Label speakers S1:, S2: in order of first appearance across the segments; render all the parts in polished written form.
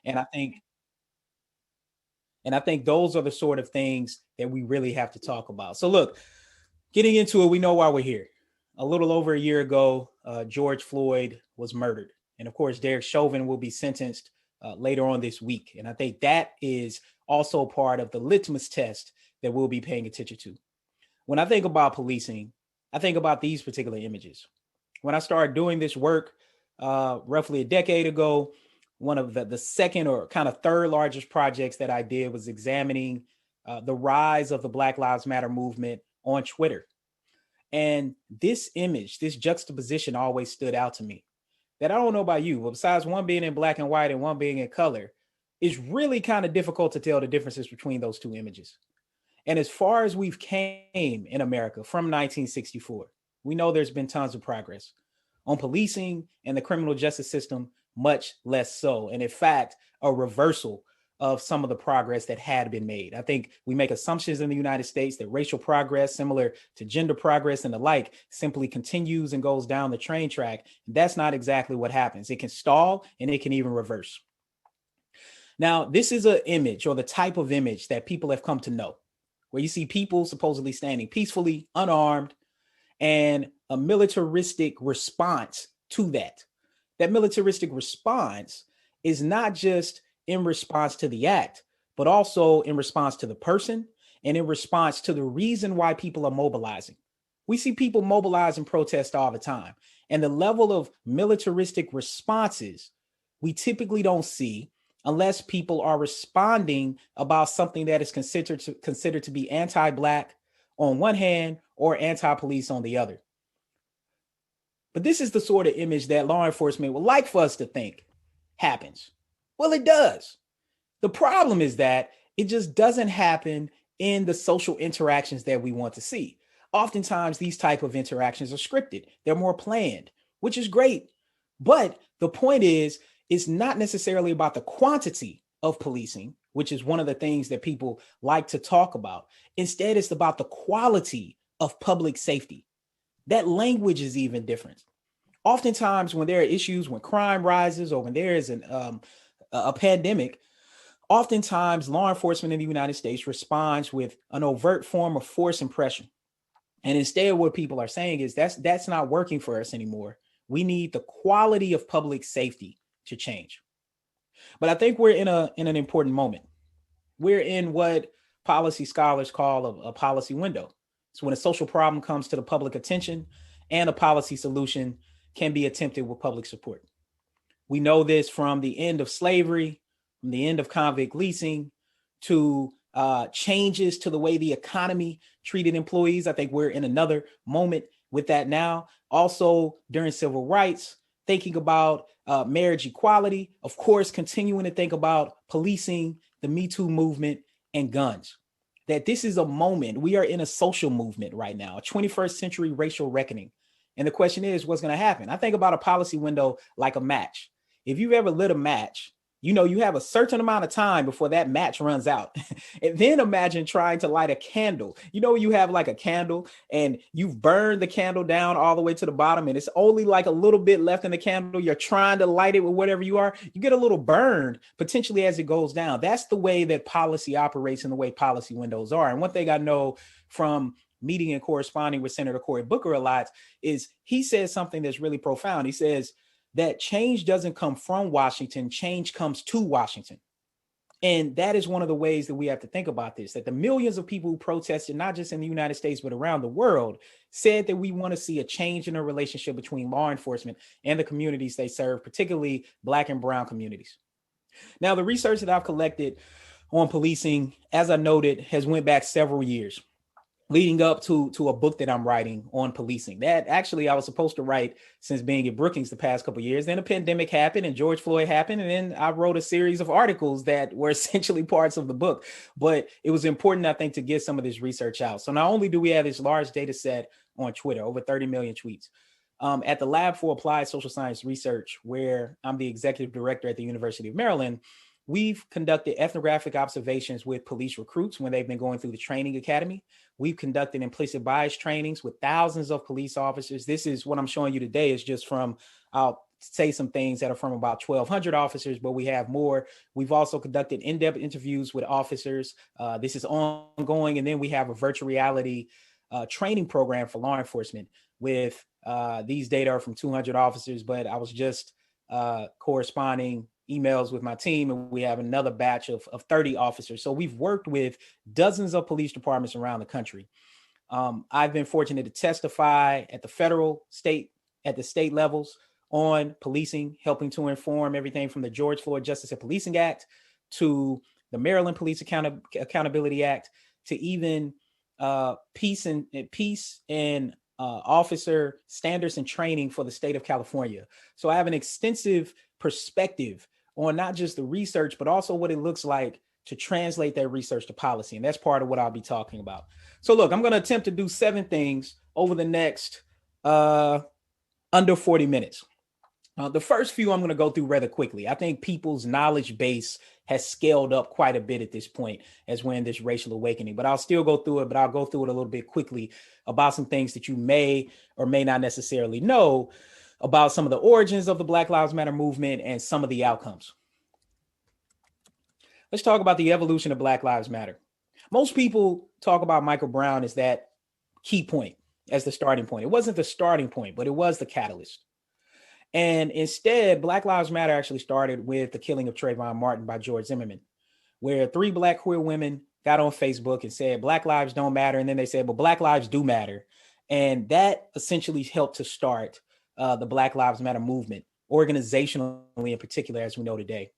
S1: And I think and I think those are the sort of things that we really have to talk about. So look, getting into it, we know why we're here. A little over a year ago, George Floyd was murdered. And of course, Derek Chauvin will be sentenced later on this week. And I think that is also part of the litmus test that we'll be paying attention to. When I think about policing, I think about these particular images. When I started doing this work roughly a decade ago, one of the second or kind of third largest projects that I did was examining the rise of the Black Lives Matter movement on Twitter. And this image, this juxtaposition always stood out to me. That I don't know about you, but besides one being in black and white and one being in color, it's really kind of difficult to tell the differences between those two images. And as far as we've came in America from 1964, we know there's been tons of progress on policing and the criminal justice system, much less so. And in fact, a reversal of some of the progress that had been made. I think we make assumptions in the United States that racial progress, similar to gender progress and the like, simply continues and goes down the train track. That's not exactly what happens. It can stall and it can even reverse. Now, this is an image or the type of image that people have come to know, where you see people supposedly standing peacefully, unarmed, and a militaristic response to that. That militaristic response is not just in response to the act, but also in response to the person and in response to the reason why people are mobilizing. We see people mobilize and protest all the time. And the level of militaristic responses we typically don't see unless people are responding about something that is considered to be anti-Black on one hand or anti-police on the other. But this is the sort of image that law enforcement would like for us to think happens. Well, it does. The problem is that it just doesn't happen in the social interactions that we want to see. Oftentimes, these type of interactions are scripted. They're more planned, which is great. But the point is, it's not necessarily about the quantity of policing, which is one of the things that people like to talk about. Instead, it's about the quality of public safety. That language is even different. Oftentimes, when there are issues, when crime rises or when there is a pandemic, oftentimes law enforcement in the United States responds with an overt form of force and pressure. And instead, what people are saying is that's not working for us anymore. We need the quality of public safety to change. But I think we're in an important moment. We're in what policy scholars call a policy window. It's when a social problem comes to the public attention and a policy solution can be attempted with public support. We know this from the end of slavery, from the end of convict leasing, to changes to the way the economy treated employees. I think we're in another moment with that now. Also, during civil rights, thinking about marriage equality, of course, continuing to think about policing, the Me Too movement, and guns. That this is a moment, we are in a social movement right now, a 21st century racial reckoning. And the question is, what's going to happen? I think about a policy window like a match. If you've ever lit a match, you know you have a certain amount of time before that match runs out. And then imagine trying to light a candle. You know, you have like a candle and you've burned the candle down all the way to the bottom and it's only like a little bit left in the candle. You're trying to light it with whatever you are. You get a little burned potentially as it goes down. That's the way that policy operates and the way policy windows are. And one thing I know from meeting and corresponding with Senator Cory Booker a lot is he says something that's really profound. He says that change doesn't come from Washington, change comes to Washington. And that is one of the ways that we have to think about this, that the millions of people who protested, not just in the United States, but around the world, said that we want to see a change in the relationship between law enforcement and the communities they serve, particularly Black and brown communities. Now, the research that I've collected on policing, as I noted, has went back several years, leading up to a book that I'm writing on policing. That actually I was supposed to write since being at Brookings the past couple of years. Then a pandemic happened and George Floyd happened. And then I wrote a series of articles that were essentially parts of the book. But it was important, I think, to get some of this research out. So not only do we have this large data set on Twitter, over 30 million tweets, at the Lab for Applied Social Science Research, where I'm the executive director at the University of Maryland, we've conducted ethnographic observations with police recruits when they've been going through the training academy. We've conducted implicit bias trainings with thousands of police officers. This is what I'm showing you today is just from our say some things that are from about 1,200 officers, but we have more. We've also conducted in-depth interviews with officers. This is ongoing. And then we have a virtual reality training program for law enforcement with these data are from 200 officers, but I was just corresponding emails with my team, and we have another batch of 30 officers. So we've worked with dozens of police departments around the country. I've been fortunate to testify at the federal, state, at the state levels on policing, helping to inform everything from the George Floyd Justice and Policing Act to the Maryland Police Accountability Act to even peace and officer standards and training for the state of California. So I have an extensive perspective on not just the research, but also what it looks like to translate that research to policy. And that's part of what I'll be talking about. So look, I'm going to attempt to do 7 things over the next under 40 minutes. The first few I'm going to go through rather quickly. I think people's knowledge base has scaled up quite a bit at this point as we're in this racial awakening, but I'll still go through it, but I'll go through it a little bit quickly about some things that you may or may not necessarily know about some of the origins of the Black Lives Matter movement and some of the outcomes. Let's talk about the evolution of Black Lives Matter. Most people talk about Michael Brown as that key point, as the starting point. It wasn't the starting point, but it was the catalyst. And instead, Black Lives Matter actually started with the killing of Trayvon Martin by George Zimmerman, where 3 Black queer women got on Facebook and said, Black lives don't matter. And then they said, well, Black lives do matter. And that essentially helped to start the Black Lives Matter movement, organizationally in particular, as we know today.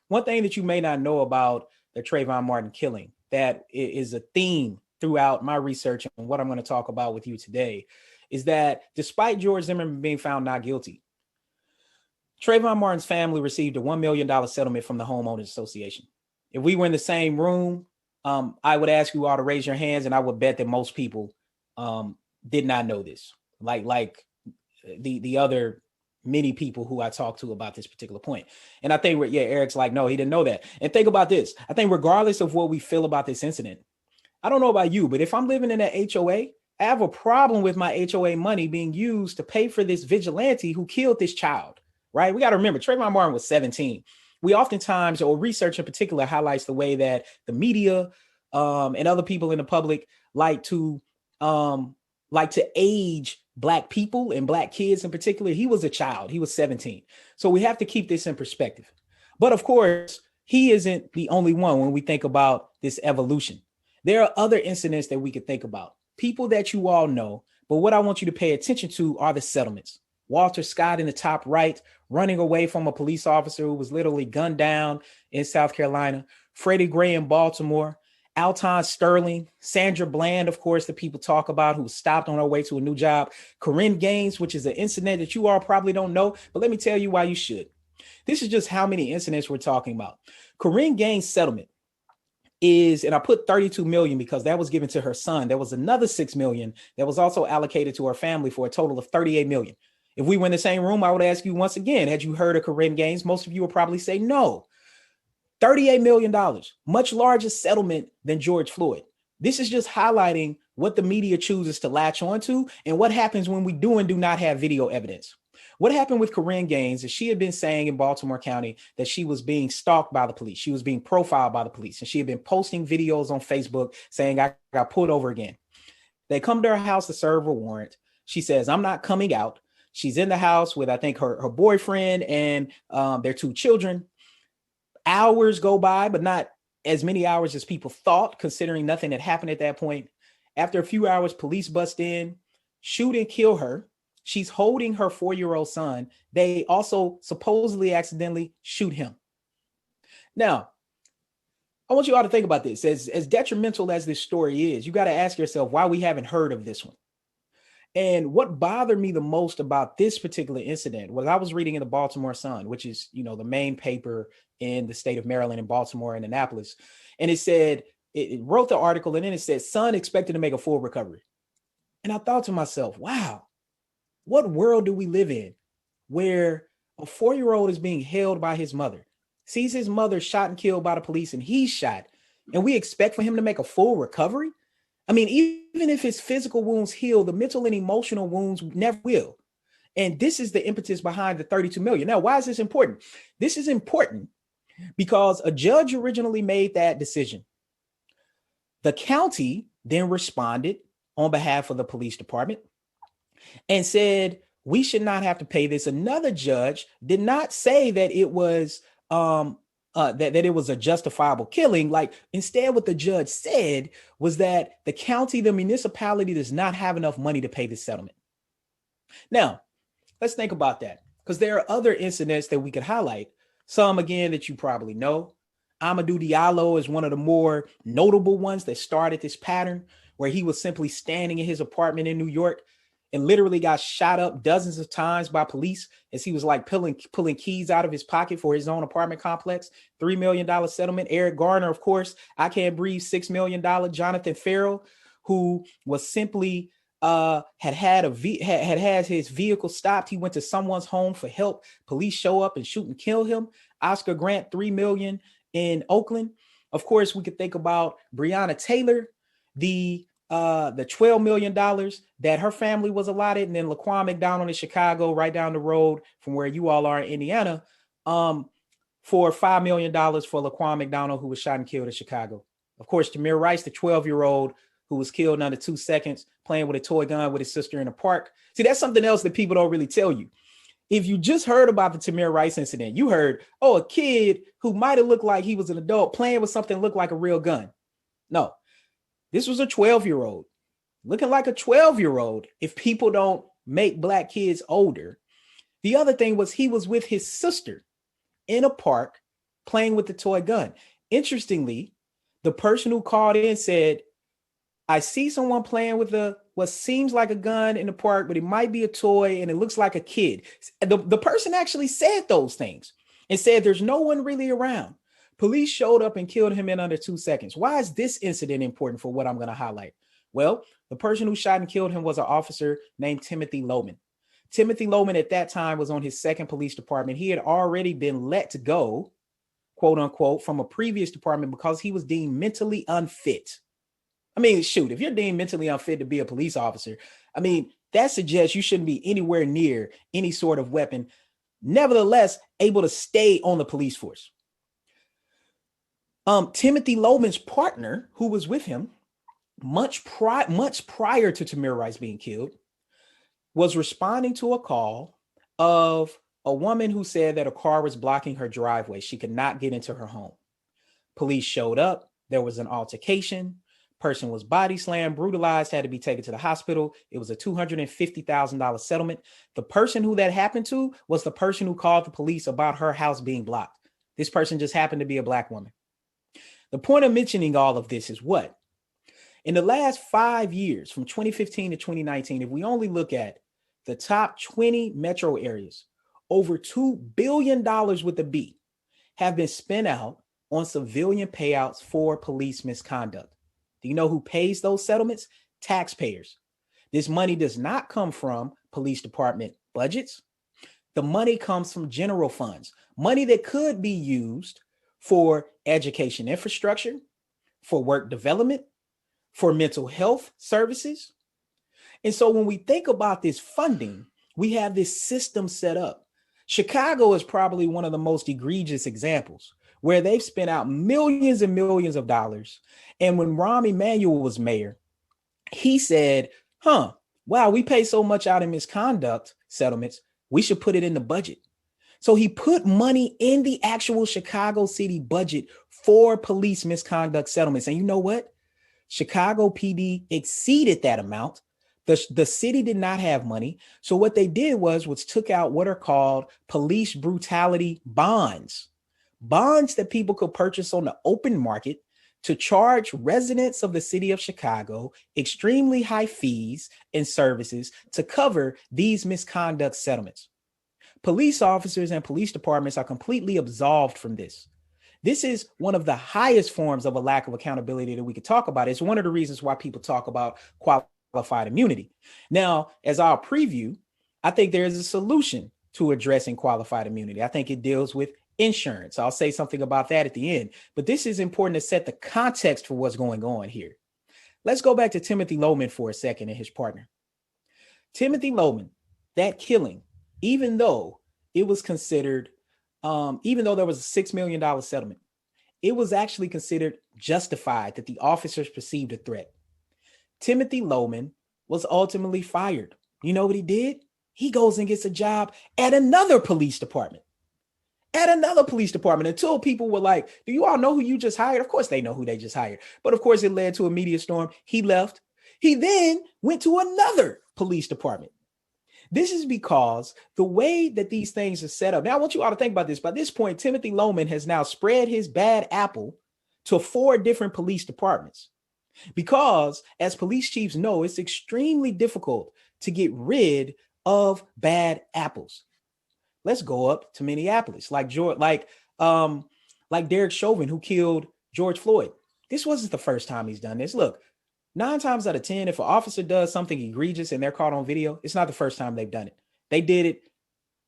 S1: One thing that you may not know about the Trayvon Martin killing that is a theme throughout my research and what I'm going to talk about with you today is that despite George Zimmerman being found not guilty, Trayvon Martin's family received a $1 million settlement from the Homeowners Association. If we were in the same room, I would ask you all to raise your hands, and I would bet that most people did not know this, like the other many people who I talked to about this particular point. And I think, Eric's like, no, he didn't know that. And think about this. I think regardless of what we feel about this incident, I don't know about you, but if I'm living in an HOA, I have a problem with my HOA money being used to pay for this vigilante who killed this child, right? We got to remember, Trayvon Martin was 17. We oftentimes, or research in particular, highlights the way that the media and other people in the public like to age Black people and Black kids in particular. He was a child. He was 17. So we have to keep this in perspective. But of course, he isn't the only one when we think about this evolution. There are other incidents that we could think about, people that you all know. But what I want you to pay attention to are the settlements. Walter Scott in the top right, running away from a police officer who was literally gunned down in South Carolina. Freddie Gray in Baltimore. Alton Sterling, Sandra Bland, of course, that people talk about, who was stopped on her way to a new job. Corinne Gaines, which is an incident that you all probably don't know, but let me tell you why you should. This is just how many incidents we're talking about. Corinne Gaines' settlement is, and I put 32 million because that was given to her son. There was another 6 million that was also allocated to her family for a total of 38 million. If we were in the same room, I would ask you once again, had you heard of Corinne Gaines? Most of you would probably say no. $38 million, much larger settlement than George Floyd. This is just highlighting what the media chooses to latch onto and what happens when we do and do not have video evidence. What happened with Corinne Gaines is she had been saying in Baltimore County that she was being stalked by the police. She was being profiled by the police, and she had been posting videos on Facebook saying, I got pulled over again. They come to her house to serve a warrant. She says, I'm not coming out. She's in the house with, I think, her boyfriend and their 2 children. Hours go by, but not as many hours as people thought, considering nothing had happened at that point. After a few hours, police bust in, shoot and kill her. She's holding her 4-year-old son. They also supposedly accidentally shoot him. Now, I want you all to think about this. As detrimental as this story is, you got to ask yourself why we haven't heard of this one. And what bothered me the most about this particular incident was I was reading in the Baltimore Sun, which is, the main paper in the state of Maryland, in Baltimore and Annapolis. And it said, it wrote the article, and then it said, son expected to make a full recovery. And I thought to myself, wow, what world do we live in where a 4-year-old is being held by his mother, sees his mother shot and killed by the police, and he's shot, and we expect for him to make a full recovery? I mean, even if his physical wounds heal, the mental and emotional wounds never will. And this is the impetus behind the 32 million. Now, why is this important? This is important because a judge originally made that decision. The county then responded on behalf of the police department and said, we should not have to pay this. Another judge did not say that it was that it was a justifiable killing. Like, instead, what the judge said was that the county, the municipality, does not have enough money to pay the settlement. Now, let's think about that, because there are other incidents that we could highlight. Some, again, that you probably know. Amadou Diallo is one of the more notable ones that started this pattern, where he was simply standing in his apartment in New York and literally got shot up dozens of times by police as he was like pulling keys out of his pocket for his own apartment complex. $3 million settlement. Eric Garner, of course, I Can't Breathe, $6 million. Jonathan Farrell, who was simply had his vehicle stopped. He went to someone's home for help. Police show up and shoot and kill him. Oscar Grant, $3 million in Oakland. Of course, we could think about Breonna Taylor, the $12 million that her family was allotted, and then Laquan McDonald in Chicago, right down the road from where you all are in Indiana, for $5 million for Laquan McDonald, who was shot and killed in Chicago. Of course, Tamir Rice, the 12-year-old who was killed in under 2 seconds playing with a toy gun with his sister in a park. See, that's something else that people don't really tell you. If you just heard about the Tamir Rice incident, you heard, oh, a kid who might have looked like he was an adult playing with something that looked like a real gun. No, this was a 12-year-old looking like a 12-year-old if people don't make Black kids older. The other thing was he was with his sister in a park playing with the toy gun. Interestingly, the person who called in said, I see someone playing with what seems like a gun in the park, but it might be a toy and it looks like a kid. The person actually said those things and said there's no one really around. Police showed up and killed him in under 2 seconds. Why is this incident important for what I'm going to highlight? Well, the person who shot and killed him was an officer named Timothy Loman. Timothy Loman at that time was on his second police department. He had already been let go, quote unquote, from a previous department because he was deemed mentally unfit. I mean, shoot, if you're deemed mentally unfit to be a police officer, I mean, that suggests you shouldn't be anywhere near any sort of weapon, nevertheless, able to stay on the police force. Timothy Loman's partner, who was with him much prior to Tamir Rice being killed, was responding to a call of a woman who said that a car was blocking her driveway. She could not get into her home. Police showed up. There was an altercation. Person was body slammed, brutalized, had to be taken to the hospital. It was a $250,000 settlement. The person who that happened to was the person who called the police about her house being blocked. This person just happened to be a Black woman. The point of mentioning all of this is what? In the last 5 years, from 2015 to 2019, if we only look at the top 20 metro areas, over $2 billion with a B have been spent out on civilian payouts for police misconduct. Do you know who pays those settlements? Taxpayers. This money does not come from police department budgets. The money comes from general funds, money that could be used for education infrastructure, for work development, for mental health services. And so when we think about this funding, we have this system set up. Chicago is probably one of the most egregious examples, where they've spent out millions and millions of dollars. And when Rahm Emanuel was mayor, he said, wow, we pay so much out in misconduct settlements, we should put it in the budget. So he put money in the actual Chicago city budget for police misconduct settlements. And you know what? Chicago PD exceeded that amount. The city did not have money. So what they did was took out what are called police brutality bonds. Bonds that people could purchase on the open market to charge residents of the city of Chicago extremely high fees and services to cover these misconduct settlements. Police officers and police departments are completely absolved from this. This is one of the highest forms of a lack of accountability that we could talk about. It's one of the reasons why people talk about qualified immunity. Now, as I'll preview, I think there is a solution to addressing qualified immunity. I think it deals with insurance. I'll say something about that at the end, but this is important to set the context for what's going on here. Let's go back to Timothy Loman for a second and his partner. Timothy Loman, that killing even though it was considered, even though there was a $6 million settlement, it was actually considered justified that the officers perceived a threat. Timothy Loman was ultimately fired. You know what he did? He goes and gets a job at another police department. Until people were like, do you all know who you just hired? Of course they know who they just hired. But of course it led to a media storm. He left. He then went to another police department. This is because the way that these things are set up. Now I want you all to think about this. By this point, Timothy Loman has now spread his bad apple to 4 different police departments. Because as police chiefs know, it's extremely difficult to get rid of bad apples. Let's go up to Minneapolis, like Derek Chauvin, who killed George Floyd. This wasn't the first time he's done this. Look, 9 times out of 10, if an officer does something egregious and they're caught on video, it's not the first time they've done it. They did it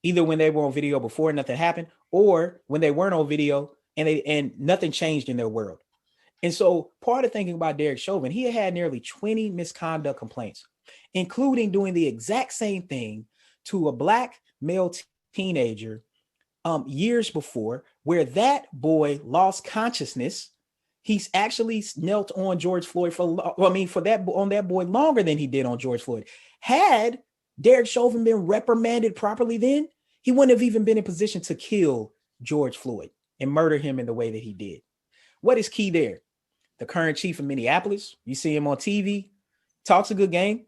S1: either when they were on video before nothing happened, or when they weren't on video and nothing changed in their world. And so part of thinking about Derek Chauvin, he had nearly 20 misconduct complaints, including doing the exact same thing to a black male teenager years before, where that boy lost consciousness. He's actually knelt on George Floyd on that boy longer than he did on George Floyd. Had Derek Chauvin been reprimanded properly then, he wouldn't have even been in position to kill George Floyd and murder him in the way that he did. What is key there? The current chief of Minneapolis, you see him on TV, talks a good game,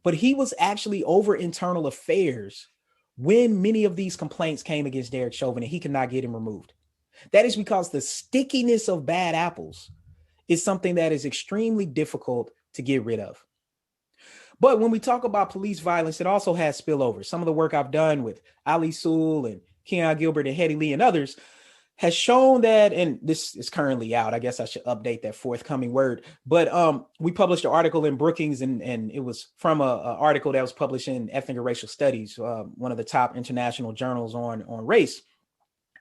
S1: but he was actually over internal affairs when many of these complaints came against Derek Chauvin, and he could not get him removed. That is because the stickiness of bad apples is something that is extremely difficult to get rid of. But when we talk about police violence, it also has spillover. Some of the work I've done with Ali Sewell and Keon Gilbert and Hetty Lee and others has shown that, and this is currently out, I guess I should update that forthcoming word, but we published an article in Brookings, and it was from an article that was published in Ethnic and Racial Studies, one of the top international journals on race.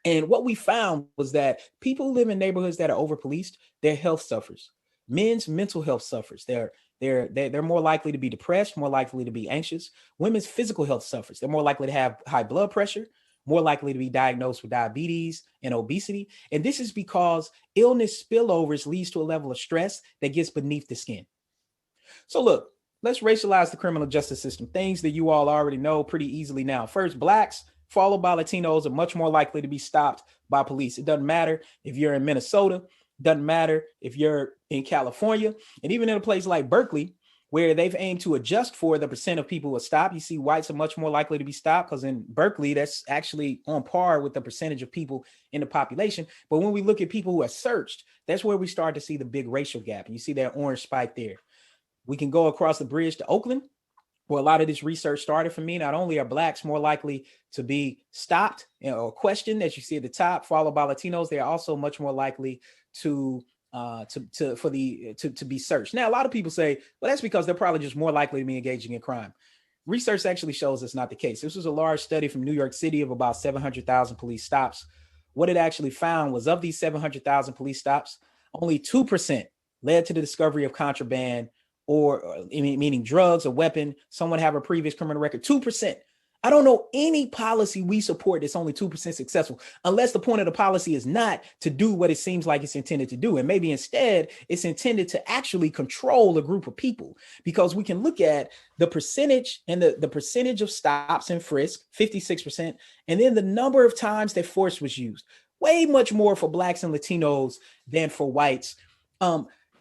S1: And what we found was that people who live in neighborhoods that are over-policed, their health suffers. Men's mental health suffers. They're more likely to be depressed, more likely to be anxious. Women's physical health suffers. They're more likely to have high blood pressure, more likely to be diagnosed with diabetes and obesity. And this is because illness spillovers leads to a level of stress that gets beneath the skin. So look, let's racialize the criminal justice system. Things that you all already know pretty easily now. First, Blacks followed by Latinos are much more likely to be stopped by police. It doesn't matter if you're in Minnesota, doesn't matter if you're in California, and even in a place like Berkeley, where they've aimed to adjust for the percent of people who are stopped. You see whites are much more likely to be stopped because in Berkeley, that's actually on par with the percentage of people in the population. But when we look at people who are searched, that's where we start to see the big racial gap. And you see that orange spike there. We can go across the bridge to Oakland, where a lot of this research started for me. Not only are Blacks more likely to be stopped or questioned, as you see at the top, followed by Latinos, they are also much more likely to be searched. Now, a lot of people say, well, that's because they're probably just more likely to be engaging in crime. Research actually shows it's not the case. This was a large study from New York City of about 700,000 police stops. What it actually found was, of these 700,000 police stops, only 2% led to the discovery of contraband or meaning drugs, a weapon, someone have a previous criminal record. 2%. I don't know any policy we support that's only 2% successful, unless the point of the policy is not to do what it seems like it's intended to do. And maybe instead it's intended to actually control a group of people, because we can look at the percentage and the percentage of stops and frisk, 56%, and then the number of times that force was used, way much more for Blacks and Latinos than for whites,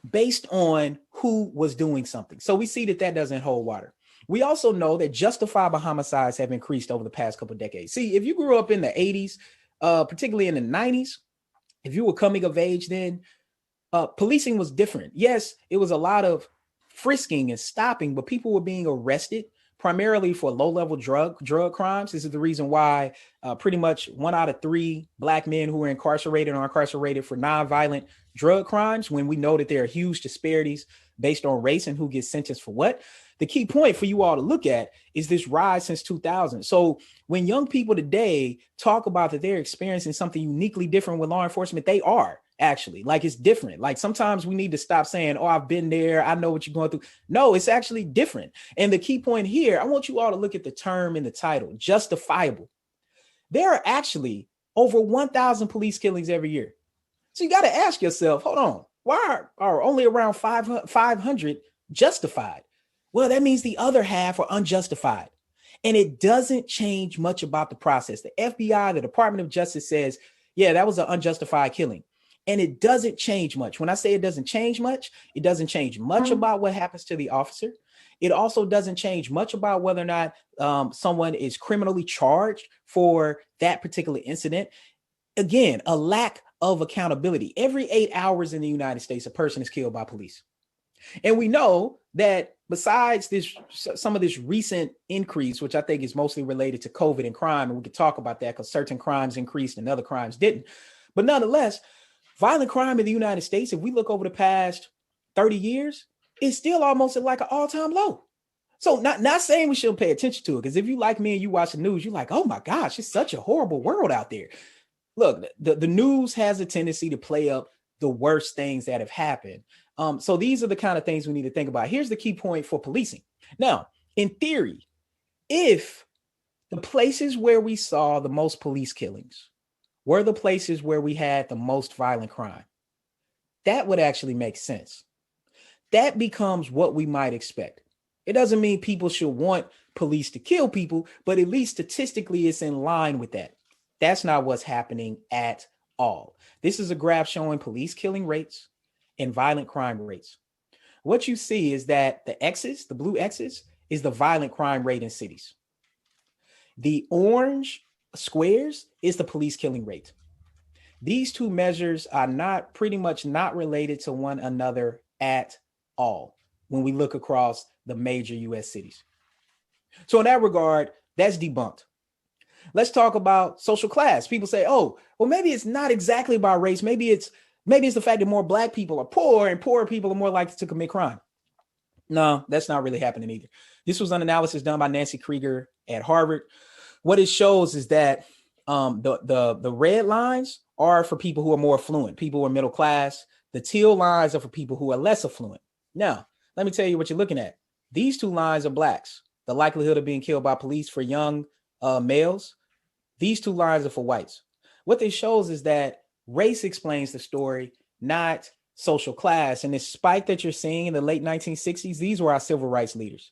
S1: based on who was doing something. So we see that doesn't hold water. We also know that justifiable homicides have increased over the past couple of decades. See, if you grew up in the 80s, particularly in the 90s, if you were coming of age then, policing was different. Yes, it was a lot of frisking and stopping, but people were being arrested primarily for low-level drug crimes. This is the reason why pretty much 1 out of 3 Black men who are incarcerated are incarcerated for nonviolent drug crimes, when we know that there are huge disparities based on race and who gets sentenced for what. The key point for you all to look at is this rise since 2000. So when young people today talk about that they're experiencing something uniquely different with law enforcement, they are. actually. Like, it's different. Like, sometimes we need to stop saying, oh, I've been there, I know what you're going through. No, it's actually different. And the key point here, I want you all to look at the term in the title, justifiable. There are actually over 1,000 police killings every year. So you got to ask yourself, hold on, why are only around 500 justified? Well, that means the other half are unjustified. And it doesn't change much about the process. The FBI, the Department of Justice says, yeah, that was an unjustified killing. And it doesn't change much. When I say it doesn't change much, it doesn't change much about what happens to the officer. It also doesn't change much about whether or not someone is criminally charged for that particular incident. Again, a lack of accountability. Every 8 hours in the United States, a person is killed by police. And we know that besides some of this recent increase, which I think is mostly related to COVID and crime, and we could talk about that because certain crimes increased and other crimes didn't. But nonetheless, violent crime in the United States, if we look over the past 30 years, is still almost at like an all-time low. So not saying we shouldn't pay attention to it, because if you like me and you watch the news, you're like, oh my gosh, it's such a horrible world out there. Look, the news has a tendency to play up the worst things that have happened. So these are the kind of things we need to think about. Here's the key point for policing. Now, in theory, if the places where we saw the most police killings were the places where we had the most violent crime, that would actually make sense. That becomes what we might expect. It doesn't mean people should want police to kill people, but at least statistically it's in line with that. That's not what's happening at all. This is a graph showing police killing rates and violent crime rates. What you see is that the X's, the blue X's, is the violent crime rate in cities. The orange squares is the police killing rate. These two measures are pretty much not related to one another at all when we look across the major US cities. So in that regard, that's debunked. Let's talk about social class. People say, oh, well, maybe it's not exactly about race. Maybe it's the fact that more Black people are poor and poorer people are more likely to commit crime. No, that's not really happening either. This was an analysis done by Nancy Krieger at Harvard. What it shows is that the red lines are for people who are more affluent, people who are middle class. The teal lines are for people who are less affluent. Now, let me tell you what you're looking at. These two lines are Blacks. The likelihood of being killed by police for young males. These two lines are for whites. What this shows is that race explains the story, not social class. And this spike that you're seeing in the late 1960s, these were our civil rights leaders.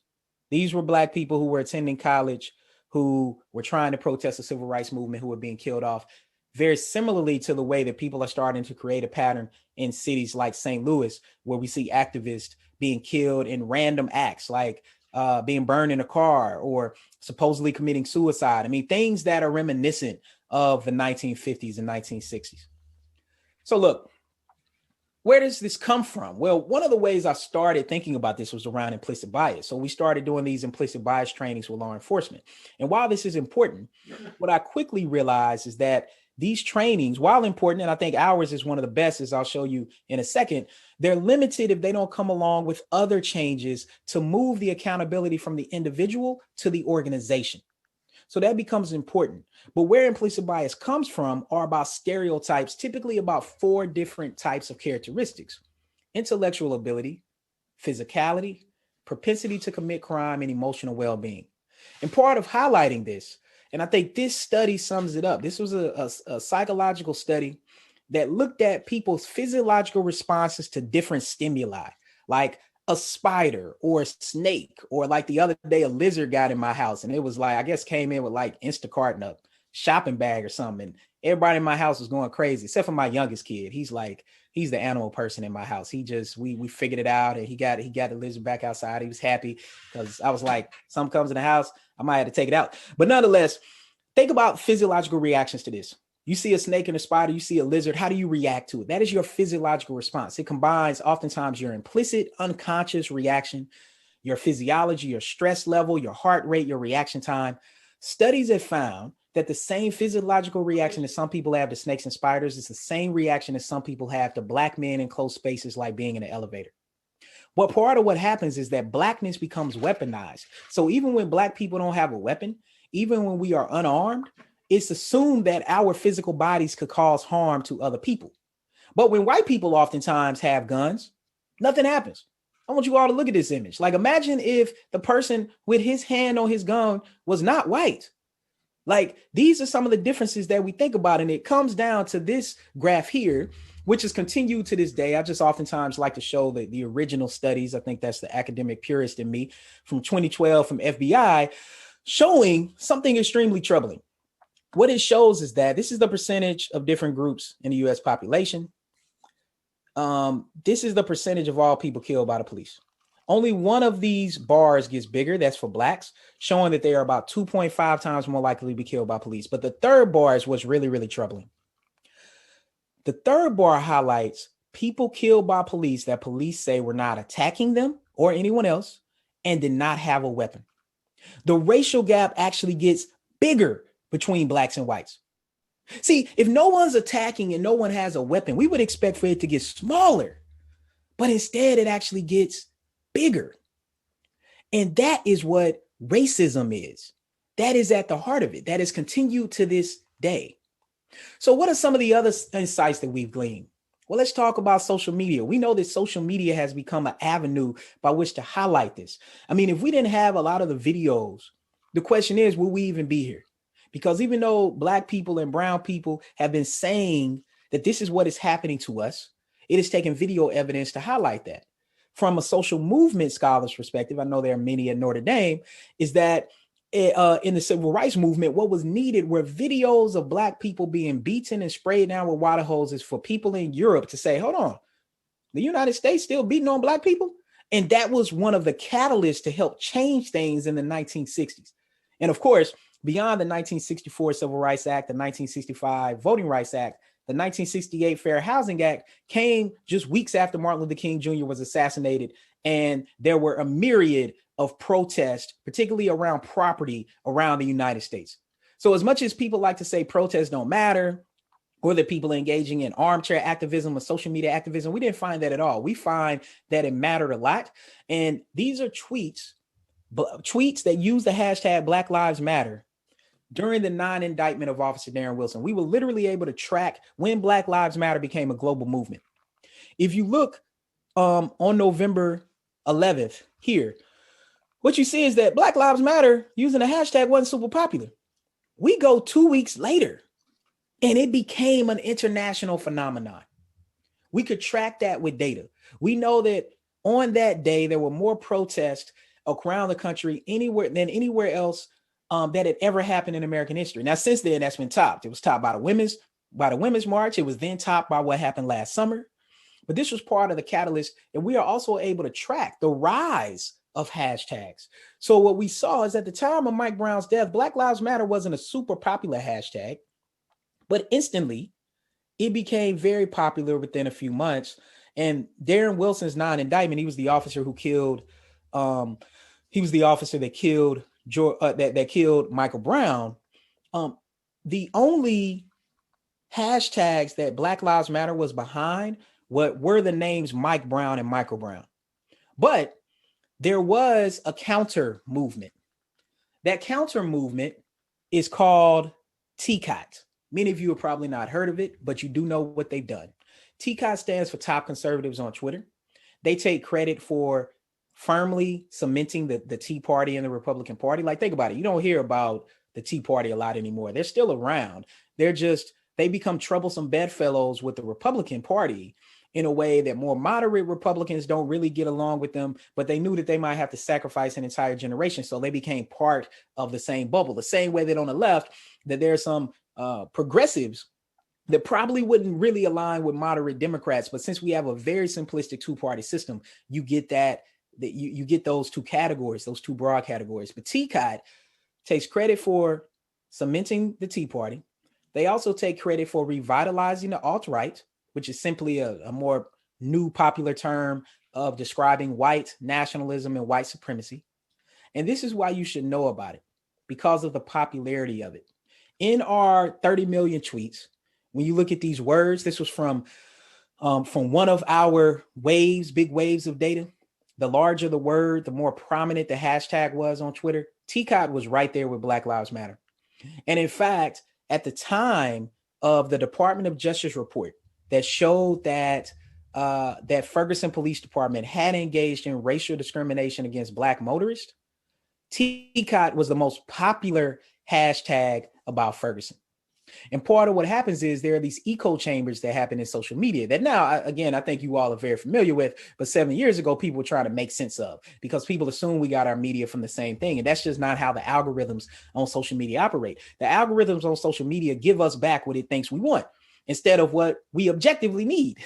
S1: These were Black people who were attending college, who were trying to protest the civil rights movement, who were being killed off. Very similarly to the way that people are starting to create a pattern in cities like St. Louis, where we see activists being killed in random acts, like being burned in a car or supposedly committing suicide. I mean, things that are reminiscent of the 1950s and 1960s. So look, where does this come from? Well, one of the ways I started thinking about this was around implicit bias. So we started doing these implicit bias trainings with law enforcement. And while this is important, what I quickly realized is that these trainings, while important, and I think ours is one of the best, as I'll show you in a second, they're limited if they don't come along with other changes to move the accountability from the individual to the organization. So that becomes important. But where implicit bias comes from are about stereotypes, typically about 4 different types of characteristics: intellectual ability, physicality, propensity to commit crime, and emotional well-being. And part of highlighting this, and I think this study sums it up. This was a psychological study that looked at people's physiological responses to different stimuli, like a spider or a snake, or like the other day, a lizard got in my house and it was like, I guess came in with like Instacart and a shopping bag or something. And everybody in my house was going crazy, except for my youngest kid. He's the animal person in my house. We figured it out, and he got the lizard back outside. He was happy because I was like, something comes in the house, I might have to take it out. But nonetheless, think about physiological reactions to this. You see a snake and a spider, you see a lizard, how do you react to it? That is your physiological response. It combines oftentimes your implicit, unconscious reaction, your physiology, your stress level, your heart rate, your reaction time. Studies have found that the same physiological reaction that some people have to snakes and spiders is the same reaction that some people have to Black men in close spaces, like being in an elevator. But part of what happens is that Blackness becomes weaponized. So even when Black people don't have a weapon, even when we are unarmed, it's assumed that our physical bodies could cause harm to other people. But when white people oftentimes have guns, nothing happens. I want you all to look at this image. Like, imagine if the person with his hand on his gun was not white. Like, these are some of the differences that we think about. And it comes down to this graph here, which is continued to this day. I just oftentimes like to show the original studies. I think that's the academic purist in me from 2012 from FBI, showing something extremely troubling. What it shows is that this is the percentage of different groups in the US population. This is the percentage of all people killed by the police. Only one of these bars gets bigger. That's for blacks, showing that they are about 2.5 times more likely to be killed by police. But the third bar is what's really, really troubling. The third bar highlights people killed by police that police say were not attacking them or anyone else and did not have a weapon. The racial gap actually gets bigger between blacks and whites. See, if no one's attacking and no one has a weapon, we would expect for it to get smaller, but instead it actually gets bigger. And that is what racism is. That is at the heart of it. That is continued to this day. So what are some of the other insights that we've gleaned? Well, let's talk about social media. We know that social media has become an avenue by which to highlight this. I mean, if we didn't have a lot of the videos, the question is, will we even be here? Because even though Black people and brown people have been saying that this is what is happening to us, it has taken video evidence to highlight that. From a social movement scholar's perspective, I know there are many at Notre Dame, is that in the civil rights movement, what was needed were videos of Black people being beaten and sprayed down with water hoses for people in Europe to say, hold on, the United States still beating on Black people? And that was one of the catalysts to help change things in the 1960s. And of course, beyond the 1964 Civil Rights Act, the 1965 Voting Rights Act, the 1968 Fair Housing Act came just weeks after Martin Luther King Jr. was assassinated. And there were a myriad of protests, particularly around property around the United States. So as much as people like to say protests don't matter, or that people engaging in armchair activism or social media activism, we didn't find that at all. We find that it mattered a lot. And these are tweets that use the hashtag Black Lives Matter during the non-indictment of Officer Darren Wilson. We were literally able to track when Black Lives Matter became a global movement. If you look on November 11th here, what you see is that Black Lives Matter using the hashtag wasn't super popular. We go 2 weeks later and it became an international phenomenon. We could track that with data. We know that on that day, there were more protests around the country anywhere else that had ever happened in American history. Now, since then, that's been topped. It was topped by the Women's March. It was then topped by what happened last summer. But this was part of the catalyst, and we are also able to track the rise of hashtags. So what we saw is at the time of Mike Brown's death, Black Lives Matter wasn't a super popular hashtag, but instantly it became very popular within a few months. And Darren Wilson's non-indictment, he was the officer who killed, that killed Michael Brown. The only hashtags that Black Lives Matter was behind were the names Mike Brown and Michael Brown. But there was a counter movement. That counter movement is called TCOT. Many of you have probably not heard of it, but you do know what they've done. TCOT stands for Top Conservatives on Twitter. They take credit for firmly cementing the Tea Party and the Republican Party. Like, think about it. You don't hear about the Tea Party a lot anymore. They're still around. They become troublesome bedfellows with the Republican Party in a way that more moderate Republicans don't really get along with them, but they knew that they might have to sacrifice an entire generation. So they became part of the same bubble, the same way that on the left, that there are some progressives that probably wouldn't really align with moderate Democrats. But since we have a very simplistic two-party system, you get you get those two categories, those two broad categories. But TCOT takes credit for cementing the Tea Party. They also take credit for revitalizing the alt-right, which is simply a more new popular term of describing white nationalism and white supremacy. And this is why you should know about it, because of the popularity of it. In our 30 million tweets, when you look at these words, this was from one of our big waves of data. The larger the word, the more prominent the hashtag was on Twitter. TCOT was right there with Black Lives Matter. And in fact, at the time of the Department of Justice report, that showed that that Ferguson Police Department had engaged in racial discrimination against Black motorists, TCOT was the most popular hashtag about Ferguson. And part of what happens is there are these echo chambers that happen in social media that now, again, I think you all are very familiar with, but 7 years ago, people were trying to make sense of because people assume we got our media from the same thing. And that's just not how the algorithms on social media operate. The algorithms on social media give us back what it thinks we want instead of what we objectively need.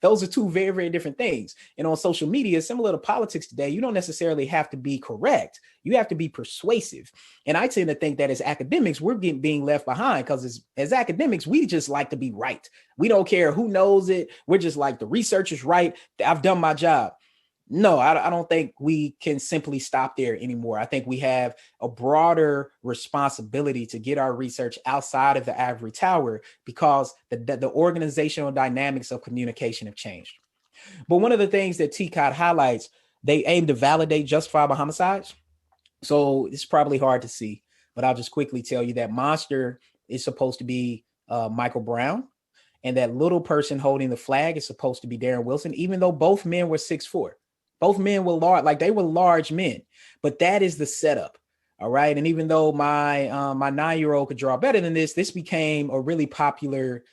S1: Those are two very, very different things. And on social media, similar to politics today, you don't necessarily have to be correct. You have to be persuasive. And I tend to think that as academics, we're being left behind because as academics, we just like to be right. We don't care who knows it. We're just like, the research is right. I've done my job. No, I don't think we can simply stop there anymore. I think we have a broader responsibility to get our research outside of the ivory tower because the organizational dynamics of communication have changed. But one of the things that TCOT highlights, they aim to validate justifiable homicides. So it's probably hard to see, but I'll just quickly tell you that monster is supposed to be Michael Brown, and that little person holding the flag is supposed to be Darren Wilson, even though both men were 6'4". Both men were large, like they were large men, but that is the setup. All right. And even though my 9-year-old could draw better than this became a really popular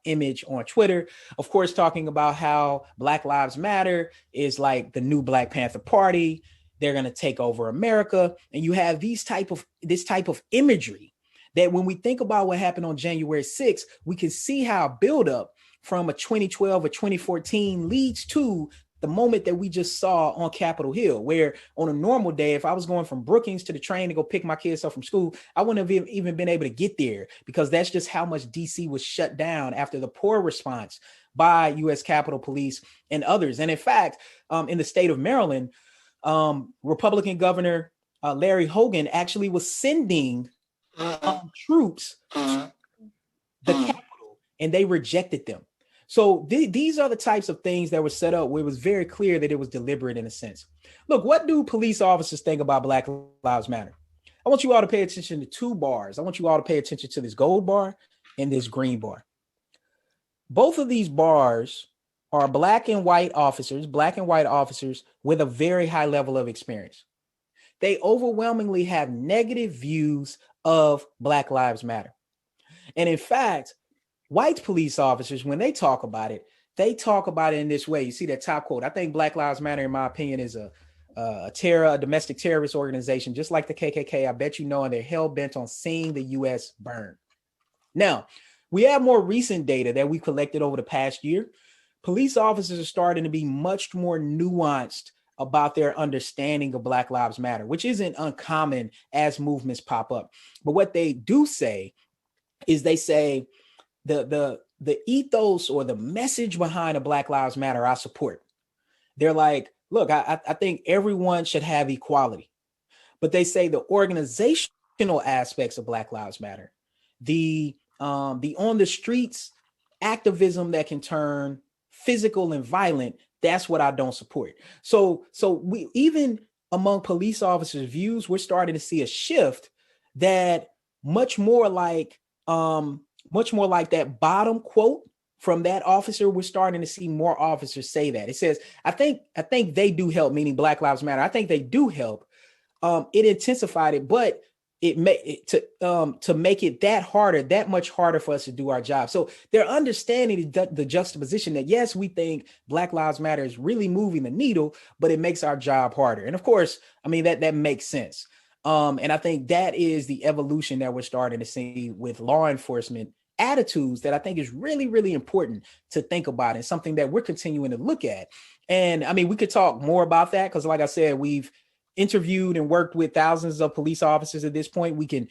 S1: image on Twitter, of course, talking about how Black Lives Matter is like the new Black Panther Party. They're going to take over America. And you have this type of imagery that when we think about what happened on January 6th, we can see how a buildup from a 2012 or 2014 leads to the moment that we just saw on Capitol Hill, where on a normal day, if I was going from Brookings to the train to go pick my kids up from school, I wouldn't have even been able to get there because that's just how much DC was shut down after the poor response by U.S. Capitol Police and others. And in fact, in the state of Maryland, Republican Governor Larry Hogan actually was sending troops to the Capitol, and they rejected them. So these are the types of things that were set up where it was very clear that it was deliberate in a sense. Look, what do police officers think about Black Lives Matter? I want you all to pay attention to two bars. I want you all to pay attention to this gold bar and this green bar. Both of these bars are black and white officers with a very high level of experience. They overwhelmingly have negative views of Black Lives Matter. And in fact, white police officers, when they talk about it in this way. You see that top quote. I think Black Lives Matter, in my opinion, is a domestic terrorist organization, just like the KKK. I bet you know, and they're hell bent on seeing the U.S. burn. Now, we have more recent data that we collected over the past year. Police officers are starting to be much more nuanced about their understanding of Black Lives Matter, which isn't uncommon as movements pop up. But what they do say is they say, the ethos or the message behind a Black Lives Matter, I support. They're like, look, I think everyone should have equality. But they say the organizational aspects of Black Lives Matter, the on the streets activism that can turn physical and violent, that's what I don't support. So we, even among police officers' views, we're starting to see a shift that much more like that bottom quote from that officer. We're starting to see more officers say that. It says, I think they do help, meaning Black Lives Matter. I think they do help. It intensified it, but it to make it that much harder for us to do our job. So they're understanding the juxtaposition that, yes, we think Black Lives Matter is really moving the needle, but it makes our job harder. And of course, I mean, that makes sense. And I think that is the evolution that we're starting to see with law enforcement attitudes that I think is really, really important to think about, and something that we're continuing to look at. And I mean, we could talk more about that because, like I said, we've interviewed and worked with thousands of police officers at this point. We can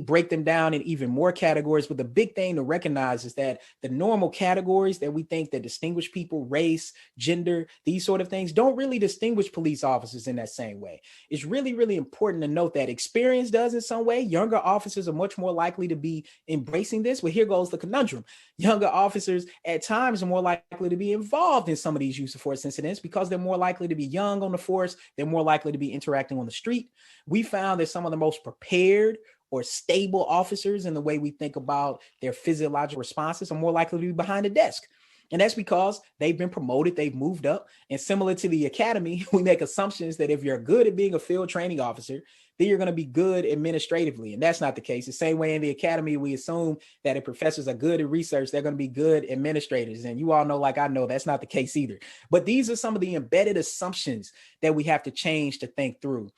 S1: break them down in even more categories. But the big thing to recognize is that the normal categories that we think that distinguish people, race, gender, these sort of things, don't really distinguish police officers in that same way. It's really, really important to note that experience does in some way. Younger officers are much more likely to be embracing this. But here goes the conundrum. Younger officers at times are more likely to be involved in some of these use of force incidents because they're more likely to be young on the force. They're more likely to be interacting on the street. We found that some of the most prepared or stable officers in the way we think about their physiological responses are more likely to be behind a desk. And that's because they've been promoted, they've moved up. And similar to the academy, we make assumptions that if you're good at being a field training officer, then you're going to be good administratively. And that's not the case. The same way in the academy, we assume that if professors are good at research, they're going to be good administrators. And you all know, like I know, that's not the case either. But these are some of the embedded assumptions that we have to change to think through.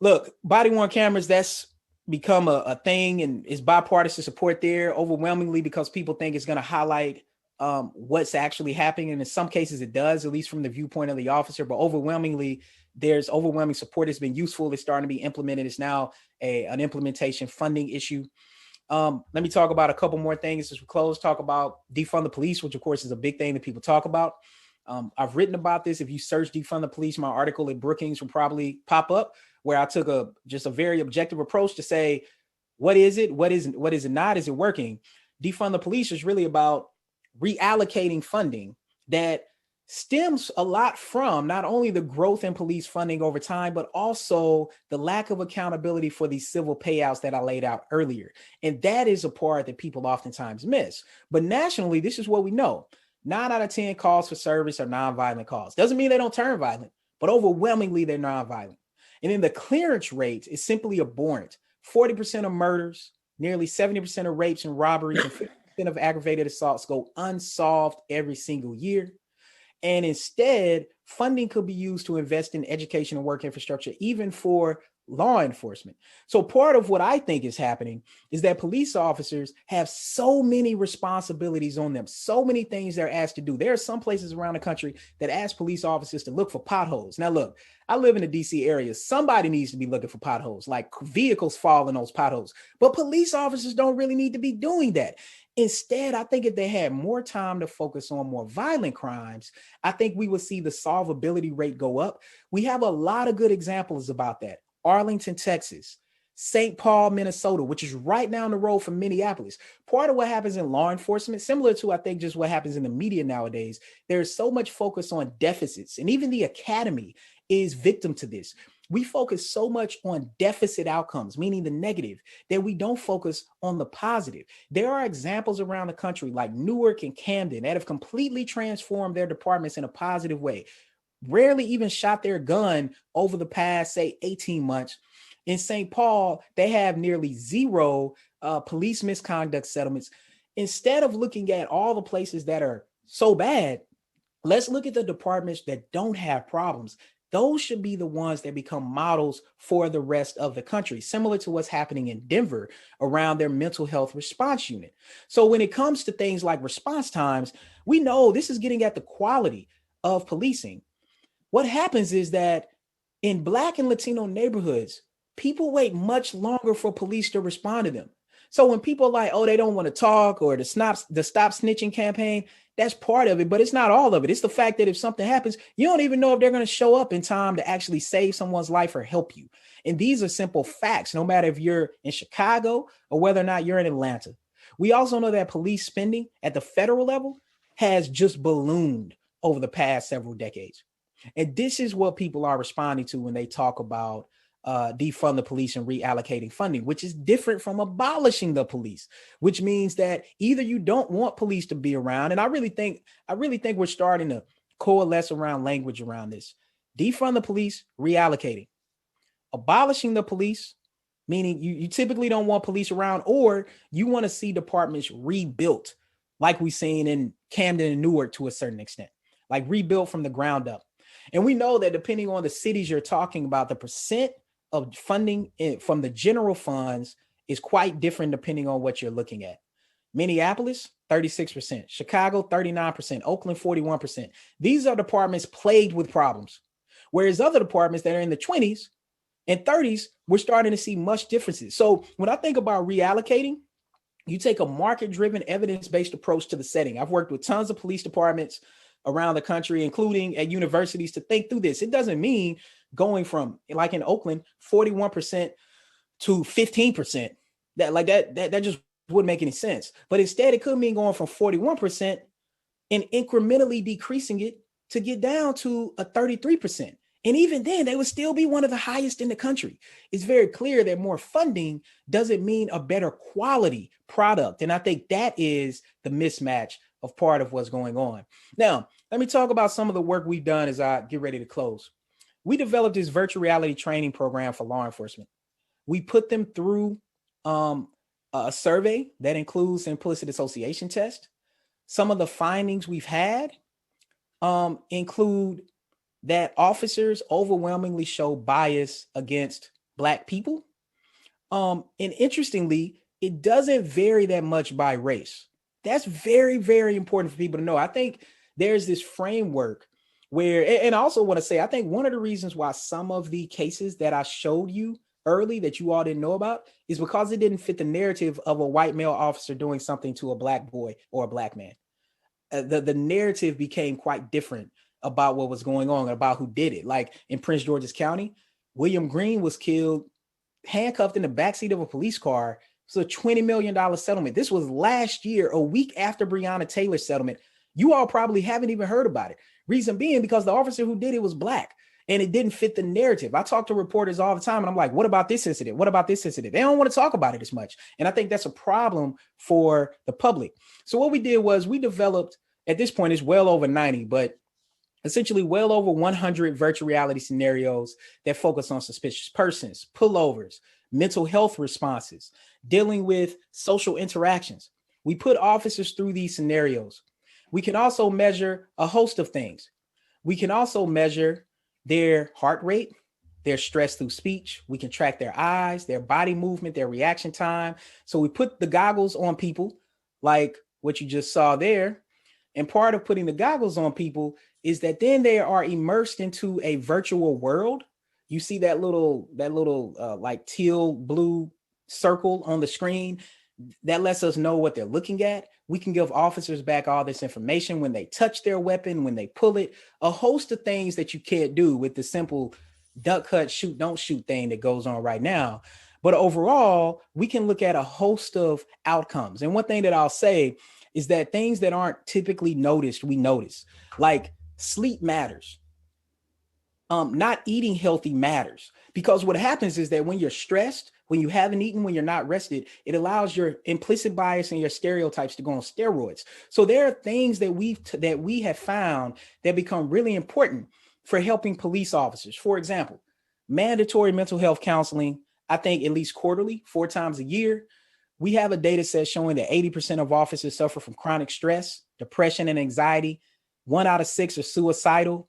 S1: Look, body-worn cameras, that's become a thing, and it's bipartisan support there overwhelmingly because people think it's going to highlight what's actually happening. And in some cases it does, at least from the viewpoint of the officer, but overwhelmingly there's overwhelming support. It's been useful. It's starting to be implemented. It's now an implementation funding issue. Let me talk about a couple more things as we close. Talk about defund the police, which of course is a big thing that people talk about. I've written about this. If you search defund the police, my article at Brookings will probably pop up, where I took just a very objective approach to say, what is it? What is it not? Is it working? Defund the police is really about reallocating funding that stems a lot from not only the growth in police funding over time, but also the lack of accountability for these civil payouts that I laid out earlier. And that is a part that people oftentimes miss. But nationally, this is what we know. 9 out of 10 calls for service are nonviolent calls. Doesn't mean they don't turn violent, but overwhelmingly they're nonviolent. And then the clearance rate is simply abhorrent. 40% of murders, nearly 70% of rapes and robberies, and 50% of aggravated assaults go unsolved every single year. And instead, funding could be used to invest in education and work infrastructure, even for law enforcement. So part of what I think is happening is that police officers have so many responsibilities on them, so many things they're asked to do. There are some places around the country that ask police officers to look for potholes. Now, look, I live in the DC area. Somebody needs to be looking for potholes, like vehicles fall in those potholes. But police officers don't really need to be doing that. Instead, I think if they had more time to focus on more violent crimes, I think we would see the solvability rate go up. We have a lot of good examples about that. Arlington, Texas, St. Paul, Minnesota, which is right down the road from Minneapolis. Part of what happens in law enforcement, similar to, I think, just what happens in the media nowadays, there's so much focus on deficits. And even the academy is victim to this. We focus so much on deficit outcomes, meaning the negative, that we don't focus on the positive. There are examples around the country like Newark and Camden that have completely transformed their departments in a positive way. Rarely even shot their gun over the past, say, 18 months. In St. Paul, they have nearly zero police misconduct settlements. Instead of looking at all the places that are so bad, let's look at the departments that don't have problems. Those should be the ones that become models for the rest of the country, similar to what's happening in Denver around their mental health response unit. So when it comes to things like response times, we know this is getting at the quality of policing. What happens is that in Black and Latino neighborhoods, people wait much longer for police to respond to them. So when people are like, oh, they don't want to talk, or the Stop Snitching campaign, that's part of it, but it's not all of it. It's the fact that if something happens, you don't even know if they're going to show up in time to actually save someone's life or help you. And these are simple facts, no matter if you're in Chicago or whether or not you're in Atlanta. We also know that police spending at the federal level has just ballooned over the past several decades. And this is what people are responding to when they talk about defund the police and reallocating funding, which is different from abolishing the police, which means that either you don't want police to be around. And I really think we're starting to coalesce around language around this. Defund the police, reallocating. Abolishing the police, meaning you typically don't want police around, or you want to see departments rebuilt, like we've seen in Camden and Newark to a certain extent, like rebuilt from the ground up. And we know that depending on the cities you're talking about, the percent of funding from the general funds is quite different depending on what you're looking at. Minneapolis, 36%, Chicago, 39%, Oakland, 41%. These are departments plagued with problems. Whereas other departments that are in the 20s and 30s, we're starting to see much differences. So when I think about reallocating, you take a market-driven, evidence-based approach to the setting. I've worked with tons of police departments around the country, including at universities, to think through this. It doesn't mean going from, like in Oakland, 41% to 15%. That just wouldn't make any sense. But instead, it could mean going from 41% and incrementally decreasing it to get down to a 33%. And even then, they would still be one of the highest in the country. It's very clear that more funding doesn't mean a better quality product. And I think that is the mismatch of part of what's going on. Now, let me talk about some of the work we've done as I get ready to close. We developed this virtual reality training program for law enforcement. We put them through a survey that includes an implicit association test. Some of the findings we've had include that officers overwhelmingly show bias against Black people. And interestingly, it doesn't vary that much by race. That's very, very important for people to know. I think there's this framework where, and I also want to say, I think one of the reasons why some of the cases that I showed you early that you all didn't know about is because it didn't fit the narrative of a white male officer doing something to a Black boy or a Black man. The narrative became quite different about what was going on, about who did it. Like in Prince George's County, William Green was killed, handcuffed in the backseat of a police car. It's a $20 million settlement. This was last year, a week after Breonna Taylor's settlement. You all probably haven't even heard about it. Reason being because the officer who did it was Black and it didn't fit the narrative. I talk to reporters all the time and I'm like, what about this incident? What about this incident? They don't want to talk about it as much. And I think that's a problem for the public. So what we did was we developed, at this point, it's well over 90, but essentially well over 100 virtual reality scenarios that focus on suspicious persons, pullovers, mental health responses, dealing with social interactions. We put officers through these scenarios. We can also measure a host of things. We can also measure their heart rate, their stress through speech. We can track their eyes, their body movement, their reaction time. So we put the goggles on people like what you just saw there. And part of putting the goggles on people is that then they are immersed into a virtual world. You see that little like teal blue circle on the screen that lets us know what they're looking at. We can give officers back all this information when they touch their weapon, when they pull it, a host of things that you can't do with the simple duck, cut, shoot, don't shoot thing that goes on right now. But overall, we can look at a host of outcomes. And one thing that I'll say is that things that aren't typically noticed, we notice. Like sleep matters. Not eating healthy matters. Because what happens is that when you're stressed, when you haven't eaten, when you're not rested, it allows your implicit bias and your stereotypes to go on steroids. So there are things that we have found that become really important for helping police officers. For example, mandatory mental health counseling, I think at least quarterly, 4 times a year. We have a data set showing that 80% of officers suffer from chronic stress, depression, and anxiety. 1 out of 6 are suicidal.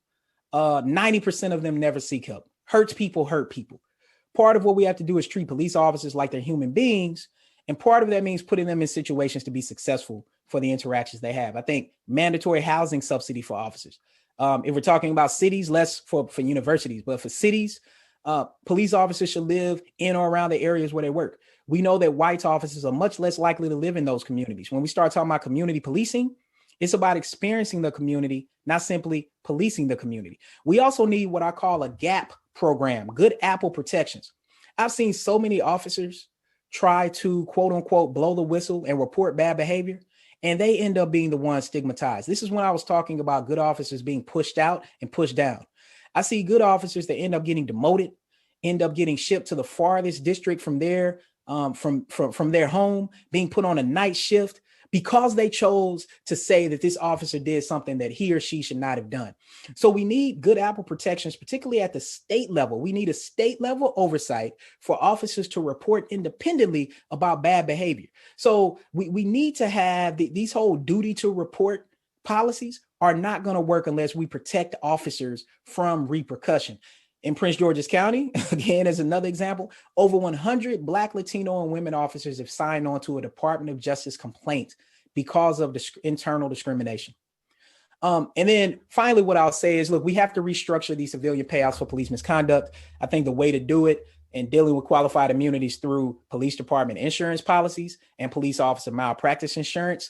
S1: 90% of them never seek help. Hurt people. Part of what we have to do is treat police officers like they're human beings. And part of that means putting them in situations to be successful for the interactions they have. I think mandatory housing subsidy for officers. If we're talking about cities, less for universities, but for cities, police officers should live in or around the areas where they work. We know that white officers are much less likely to live in those communities. When we start talking about community policing, it's about experiencing the community, not simply policing the community. We also need what I call a GAP program, good apple protections. I've seen so many officers try to quote unquote blow the whistle and report bad behavior, and they end up being the ones stigmatized. This is when I was talking about good officers being pushed out and pushed down. I see good officers that end up getting demoted, end up getting shipped to the farthest district from their home, being put on a night shift because they chose to say that this officer did something that he or she should not have done. So we need good apple protections, particularly at the state level. We need a state level oversight for officers to report independently about bad behavior. So we need to have these whole duty to report policies are not going to work unless we protect officers from repercussion. In Prince George's County, again, as another example, over 100 Black, Latino, and women officers have signed on to a Department of Justice complaint because of internal discrimination. And then finally, what I'll say is, look, we have to restructure these civilian payouts for police misconduct. I think the way to do it and dealing with qualified immunities through police department insurance policies and police officer malpractice insurance.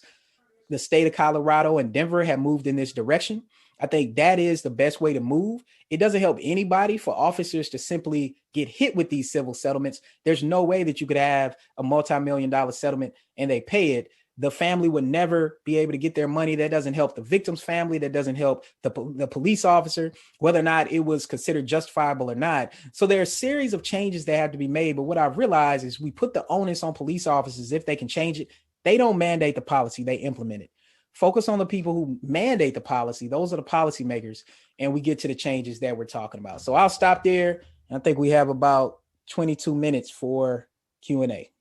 S1: The state of Colorado and Denver have moved in this direction. I think that is the best way to move. It doesn't help anybody for officers to simply get hit with these civil settlements. There's no way that you could have a multi-million-dollar settlement and they pay it. the family would never be able to get their money. That doesn't help the victim's family. That doesn't help the police officer, whether or not it was considered justifiable or not. So there are a series of changes that have to be made. But what I've realized is we put the onus on police officers if they can change it. They don't mandate the policy, they implement it. Focus on the people who mandate the policy. Those are the policymakers, and we get to the changes that we're talking about. So I'll stop there. I think we have about 22 minutes for Q&A.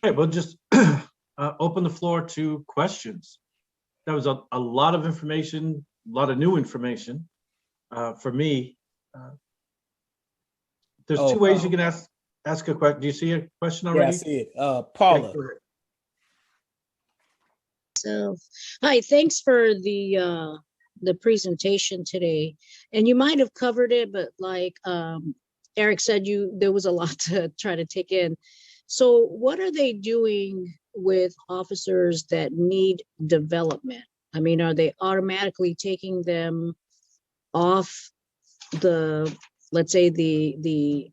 S2: All right, we'll just open the floor to questions. That was a lot of information, a lot of new information for me. There's two ways you can ask a question. Do you see a question already?
S1: Yeah, I see it. Paula.
S3: So, hi, thanks for the presentation today. And you might have covered it, but like Eric said, there was a lot to try to take in. So what are they doing with officers that need development? I mean, are they automatically taking them off the, let's say the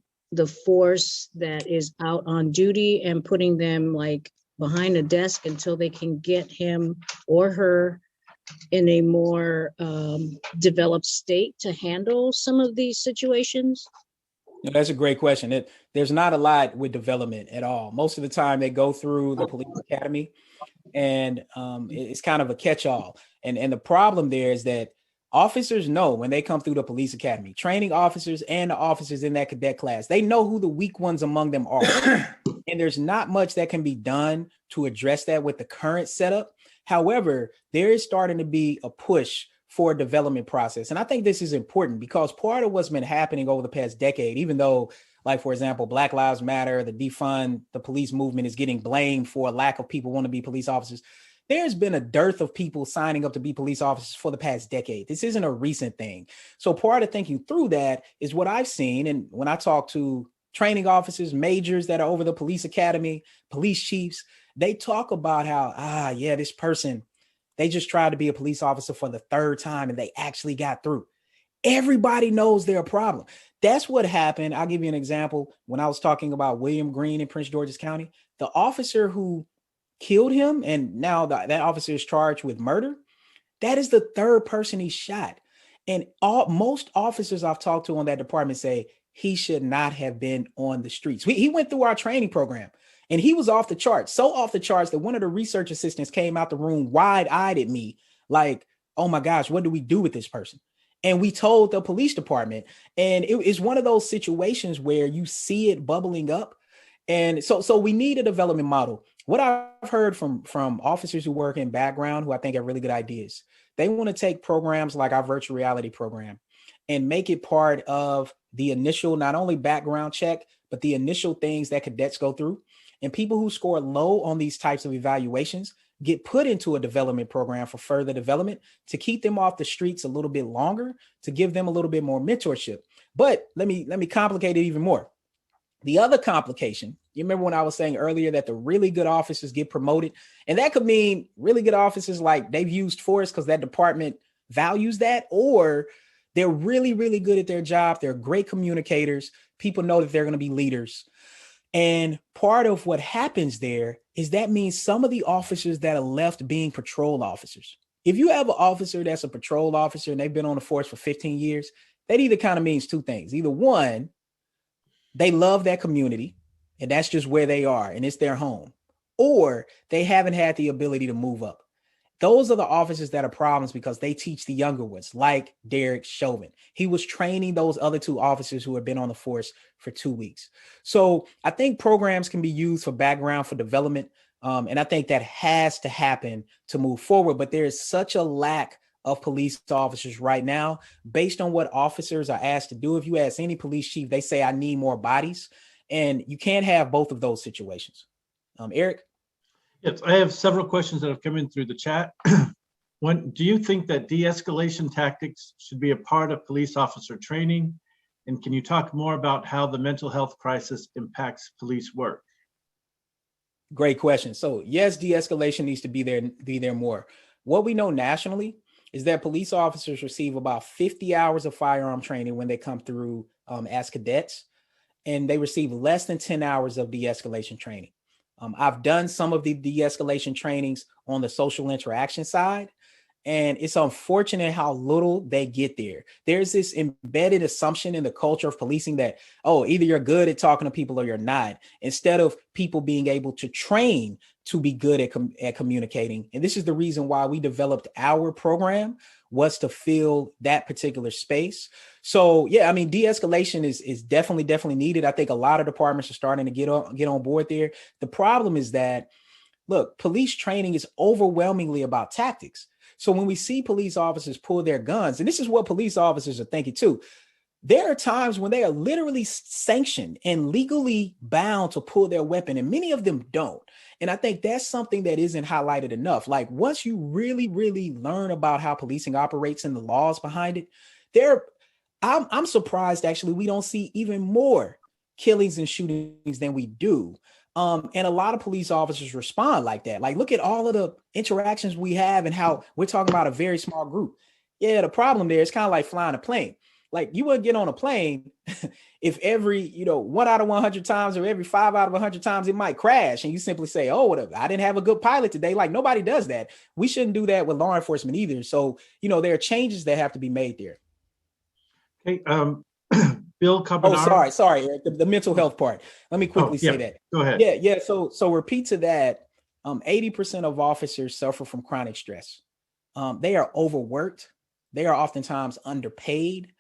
S3: force that is out on duty and putting them like behind a desk until they can get him or her in a more developed state to handle some of these situations?
S1: No, that's a great question. There's not a lot with development at all. Most of the time they go through the police academy, and it's kind of a catch-all. And the problem there is that officers know when they come through the police academy, training officers and the officers in that cadet class, they know who the weak ones among them are. And there's not much that can be done to address that with the current setup. However, there is starting to be a push for a development process. And I think this is important because part of what's been happening over the past decade, even though, like, for example, Black Lives Matter, the Defund the Police movement is getting blamed for a lack of people want to be police officers, there's been a dearth of people signing up to be police officers for the past decade. This isn't a recent thing. So part of thinking through that is what I've seen. And when I talk to training officers, majors that are over the police academy, police chiefs, they talk about how, this person, they just tried to be a police officer for the third time and they actually got through. Everybody knows they're a problem. That's what happened. I'll give you an example. When I was talking about William Green in Prince George's County, the officer who killed him, and now that officer is charged with murder, that is the third person he shot. And most officers I've talked to on that department say he should not have been on the streets. He went through our training program and he was off the charts, so off the charts that one of the research assistants came out the room wide-eyed at me like, oh my gosh, what do we do with this person? And we told the police department, and it is one of those situations where you see it bubbling up. And so we need a development model. What I've heard from officers who work in background, who I think have really good ideas, they want to take programs like our virtual reality program and make it part of the initial, not only background check, but the initial things that cadets go through. And people who score low on these types of evaluations get put into a development program for further development to keep them off the streets a little bit longer, to give them a little bit more mentorship. But let me complicate it even more. The other complication, you remember when I was saying earlier that the really good officers get promoted, and that could mean really good officers like they've used force because that department values that, or they're really, really good at their job. They're great communicators. People know that they're going to be leaders. And part of what happens there is that means some of the officers that are left being patrol officers. If you have an officer that's a patrol officer and they've been on the force for 15 years, that either kind of means two things. Either one, they love that community and that's just where they are and it's their home, or they haven't had the ability to move up. Those are the officers that are problems because they teach the younger ones, like Derek Chauvin. He was training those other two officers who had been on the force for 2 weeks. So I think programs can be used for background, for development. And I think that has to happen to move forward. But there is such a lack of police officers right now, based on what officers are asked to do. If you ask any police chief, they say, I need more bodies. And you can't have both of those situations. Eric?
S2: Yes, I have several questions that have come in through the chat. One, do you think that de-escalation tactics should be a part of police officer training? And can you talk more about how the mental health crisis impacts police work?
S1: Great question. So yes, de-escalation needs to be there more. What we know nationally is that police officers receive about 50 hours of firearm training when they come through as cadets. and they receive less than 10 hours of de-escalation training. I've done some of the de-escalation trainings on the social interaction side, and it's unfortunate how little they get there. There's this embedded assumption in the culture of policing that, oh, either you're good at talking to people or you're not, instead of people being able to train to be good at communicating. And this is the reason why we developed our program, was to fill that particular space. So yeah, I mean, de-escalation is definitely needed. I think a lot of departments are starting to get on board there. The problem is that, look, police training is overwhelmingly about tactics. So when we see police officers pull their guns, and this is what police officers are thinking too, there are times when they are literally sanctioned and legally bound to pull their weapon, and many of them don't. And I think that's something that isn't highlighted enough. Like, once you really learn about how policing operates and the laws behind it, I'm surprised actually we don't see even more killings and shootings than we do. And a lot of police officers respond like that. Like, look at all of the interactions we have and how we're talking about a very small group. Yeah, the problem there is kind of like flying a plane. Like, you wouldn't get on a plane if every, 1 out of 100 times or every 5 out of 100 times it might crash, and you simply say, oh, I didn't have a good pilot today. Like, nobody does that. We shouldn't do that with law enforcement either. So, there are changes that have to be made there.
S2: Okay. Bill Carbonaro.
S1: Oh, sorry, Eric, the mental health part. Let me quickly say that.
S2: Go ahead.
S1: Yeah. So repeat to that. 80% of officers suffer from chronic stress. They are overworked. They are oftentimes underpaid.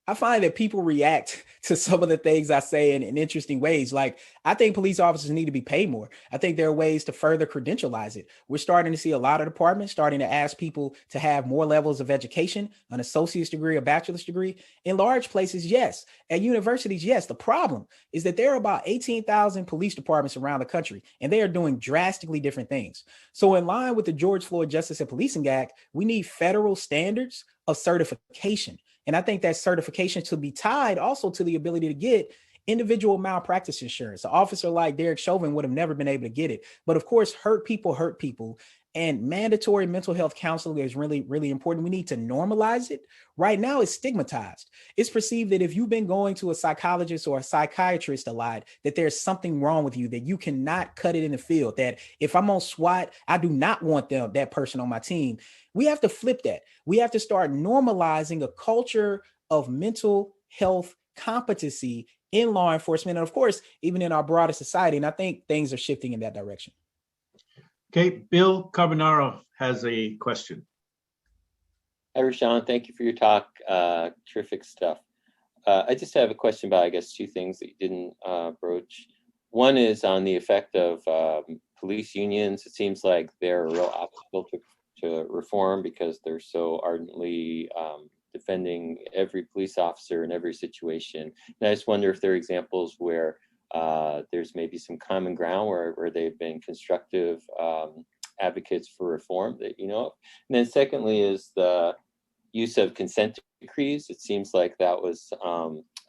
S1: I find that people react to some of the things I say in interesting ways. Like, I think police officers need to be paid more. I think there are ways to further credentialize it. We're starting to see a lot of departments starting to ask people to have more levels of education, an associate's degree, a bachelor's degree. In large places, yes. At universities, yes. The problem is that there are about 18,000 police departments around the country, and they are doing drastically different things. So in line with the George Floyd Justice and Policing Act, we need federal standards of certification. And I think that certification should be tied also to the ability to get individual malpractice insurance. An officer like Derek Chauvin would have never been able to get it. But of course, hurt people. And mandatory mental health counseling is really important. We need to normalize it. Right now, it's stigmatized. It's perceived that if you've been going to a psychologist or a psychiatrist a lot, that there's something wrong with you, that you cannot cut it in the field, that if I'm on SWAT, I do not want that person on my team. We have to flip that. We have to start normalizing a culture of mental health competency in law enforcement, and of course, even in our broader society. And I think things are shifting in that direction.
S2: Okay, Bill Carbonaro has a question.
S4: Hi, Rashawn. Thank you for your talk. Terrific stuff. I just have a question about, I guess, two things that you didn't broach. One is on the effect of police unions. It seems like they're a real obstacle to reform because they're so ardently defending every police officer in every situation. And I just wonder if there are examples where there's maybe some common ground where they've been constructive advocates for reform that you know of. And then secondly is the use of consent decrees. It seems like that was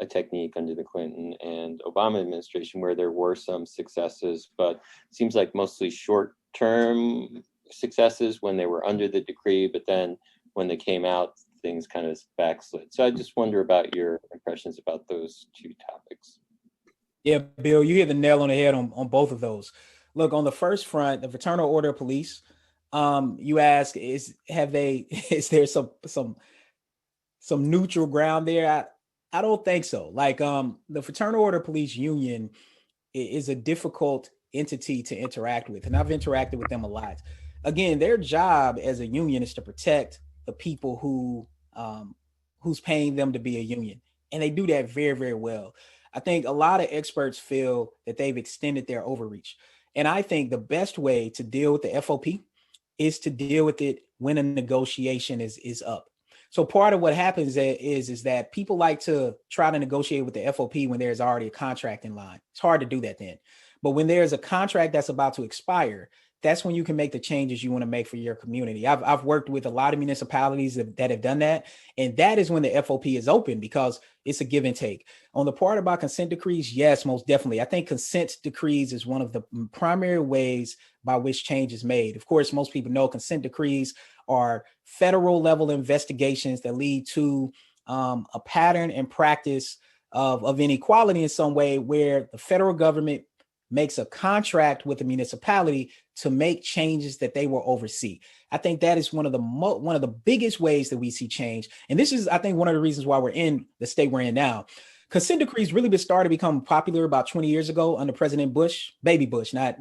S4: a technique under the Clinton and Obama administration where there were some successes, but it seems like mostly short-term successes when they were under the decree, but then when they came out, things kind of backslid. So I just wonder about your impressions about those two topics.
S1: Yeah, Bill, you hit the nail on the head on both of those. Look, on the first front, the Fraternal Order of Police, you ask, is there some neutral ground there? I don't think so. Like, the Fraternal Order of Police Union is a difficult entity to interact with, and I've interacted with them a lot. Again, their job as a union is to protect the people who's paying them to be a union, and they do that very, very well. I think a lot of experts feel that they've extended their overreach. And I think the best way to deal with the FOP is to deal with it when a negotiation is up. So part of what happens is that people like to try to negotiate with the FOP when there's already a contract in line. It's hard to do that then. But when there's a contract that's about to expire, that's when you can make the changes you want to make for your community. I've worked with a lot of municipalities that have done that. And that is when the FOP is open because it's a give and take. On the part about consent decrees, yes, most definitely. I think consent decrees is one of the primary ways by which change is made. Of course, most people know consent decrees are federal level investigations that lead to a pattern and practice of inequality in some way, where the federal government makes a contract with the municipality to make changes that they will oversee. I think that is one of the biggest ways that we see change. And this is, I think, one of the reasons why we're in the state we're in now. Consent decrees really started to become popular about 20 years ago under President Bush, baby Bush, not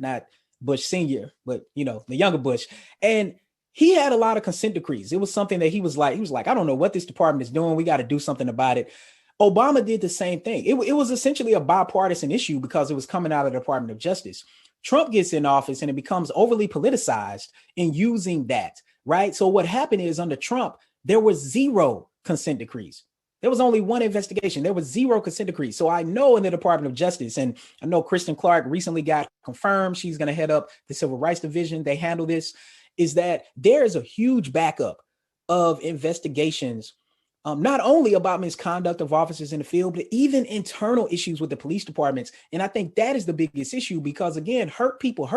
S1: Bush Senior, but the younger Bush. And he had a lot of consent decrees. It was something that he was like, I don't know what this department is doing. We got to do something about it. Obama did the same thing. It was essentially a bipartisan issue because it was coming out of the Department of Justice. Trump gets in office and it becomes overly politicized in using that, right? So what happened is under Trump, there was 0 consent decrees. There was only 1 investigation. There was 0 consent decrees. So I know in the Department of Justice, and I know Kristen Clark recently got confirmed, she's going to head up the Civil Rights Division. They handle this, is that there is a huge backup of investigations, not only about misconduct of officers in the field, but even internal issues with the police departments. And I think that is the biggest issue because, again, hurt people.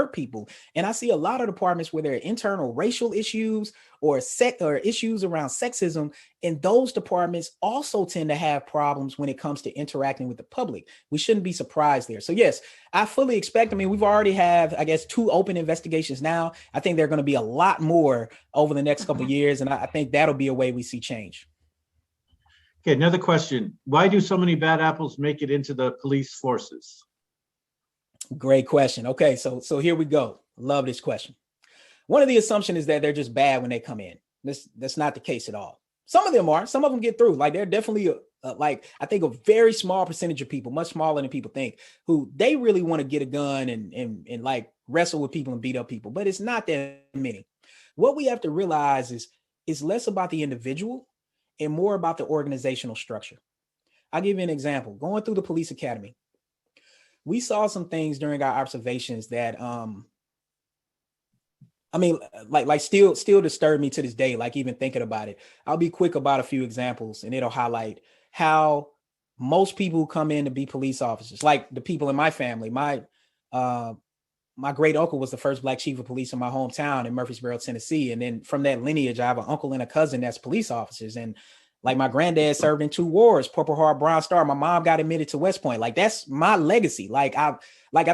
S1: And I see a lot of departments where there are internal racial issues or issues around sexism. And those departments also tend to have problems when it comes to interacting with the public. We shouldn't be surprised there. So yes, I fully expect, we've already have, 2 open investigations now. I think there are going to be a lot more over the next couple of years. And I think that'll be a way we see change.
S2: Okay, another question. Why do so many bad apples make it into the police forces?
S1: Great question. Okay, so here we go. Love this question. One of the assumptions is that they're just bad when they come in. That's not the case at all. Some of them are. Some of them get through. Like, they're definitely I think a very small percentage of people, much smaller than people think, who they really want to get a gun and like wrestle with people and beat up people. But it's not that many. What we have to realize is less about the individual and more about the organizational structure. I'll give you an example. Going through the police academy, we saw some things during our observations that, still disturb me to this day, like even thinking about it. I'll be quick about a few examples and it'll highlight how most people who come in to be police officers, like the people in my family, my great uncle was the first Black chief of police in my hometown in Murfreesboro, Tennessee. And then from that lineage, I have an uncle and a cousin that's police officers. And like my granddad served in 2 wars, Purple Heart, Bronze Star. My mom got admitted to West Point. Like, that's my legacy. I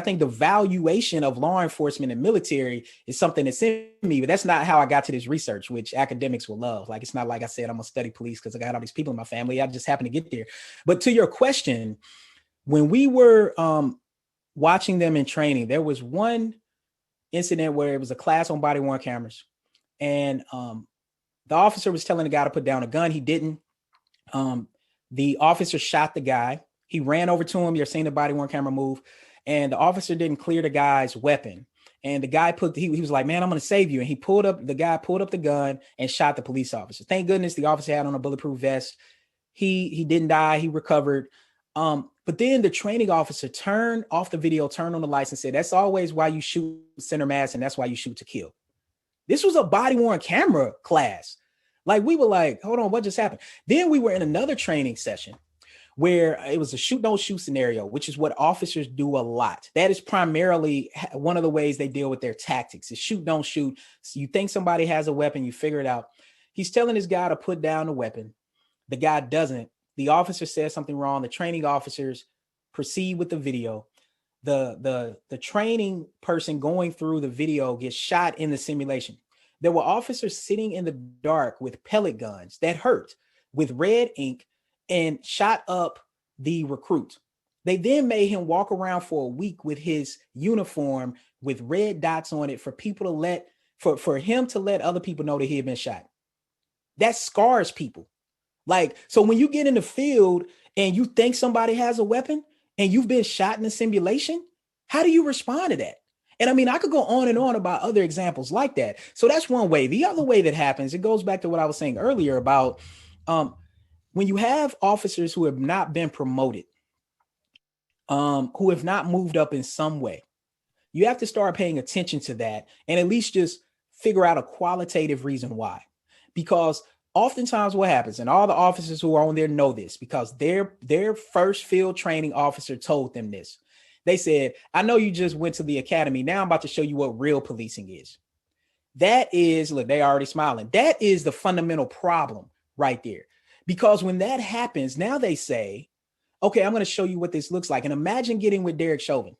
S1: think the valuation of law enforcement and military is something that's in me, but that's not how I got to this research, which academics will love. Like, it's not like I said, I'm gonna study police because I got all these people in my family. I just happened to get there. But to your question, when we were, watching them in training, there was one incident where it was a class on body worn cameras, and the officer was telling the guy to put down a gun. He didn't. The officer shot the guy. He ran over to him. You're seeing the body worn camera move, and the officer didn't clear the guy's weapon. And the guy he was like, "Man, I'm going to save you." And the guy pulled up the gun and shot the police officer. Thank goodness the officer had on a bulletproof vest. He didn't die. He recovered. But then the training officer turned off the video, turned on the lights and said, "That's always why you shoot center mass, and that's why you shoot to kill." This was a body worn camera class. Like, we were like, hold on, what just happened? Then we were in another training session where it was a shoot, don't shoot scenario, which is what officers do a lot. That is primarily one of the ways they deal with their tactics is shoot, don't shoot. So you think somebody has a weapon, you figure it out. He's telling this guy to put down the weapon. The guy doesn't. The officer says something wrong. The training officers proceed with the video. The training person going through the video gets shot in the simulation. There were officers sitting in the dark with pellet guns that hurt with red ink and shot up the recruit. They then made him walk around for a week with his uniform with red dots on it for people to for him to let other people know that he had been shot. That scars people. Like, so when you get in the field and you think somebody has a weapon and you've been shot in a simulation, how do you respond to that? And I could go on and on about other examples like that. So that's one way. The other way that happens, it goes back to what I was saying earlier about when you have officers who have not been promoted, who have not moved up in some way, you have to start paying attention to that and at least just figure out a qualitative reason why. Because oftentimes what happens, and all the officers who are on there know this because their first field training officer told them this. They said, "I know you just went to the academy. Now I'm about to show you what real policing is." That is, look, they already smiling. That is the fundamental problem right there. Because when that happens, now they say, okay, I'm going to show you what this looks like. And imagine getting with Derek Chauvin.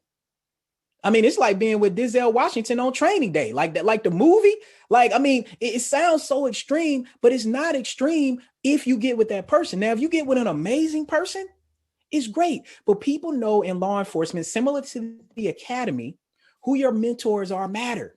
S1: I mean, it's like being with Denzel Washington on Training Day, like that, like the movie. Like, I mean, it sounds so extreme, but it's not extreme if you get with that person. Now, if you get with an amazing person, it's great. But people know in law enforcement, similar to the academy, who your mentors are matter.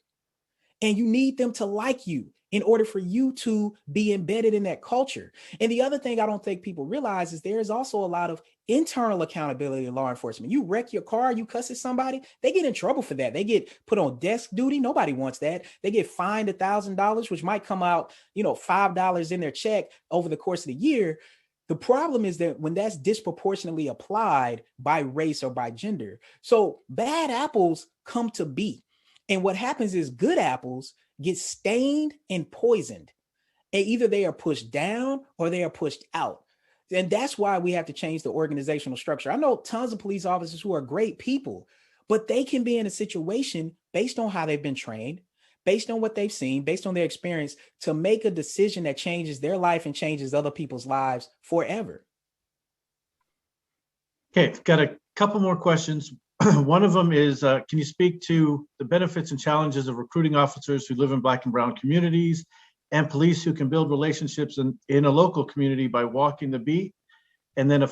S1: And you need them to like you in order for you to be embedded in that culture. And the other thing I don't think people realize is there is also a lot of internal accountability in law enforcement. You wreck your car, you cuss at somebody, they get in trouble for that. They get put on desk duty. Nobody wants that. They get fined $1,000, which might come out, $5 in their check over the course of the year. The problem is that when that's disproportionately applied by race or by gender, so bad apples come to be. And what happens is good apples get stained and poisoned. And either they are pushed down or they are pushed out. And that's why we have to change the organizational structure. I know tons of police officers who are great people, but they can be in a situation based on how they've been trained, based on what they've seen, based on their experience, to make a decision that changes their life and changes other people's lives forever.
S2: Okay, I've got a couple more questions. One of them is, can you speak to the benefits and challenges of recruiting officers who live in Black and brown communities and police who can build relationships in a local community by walking the beat? And then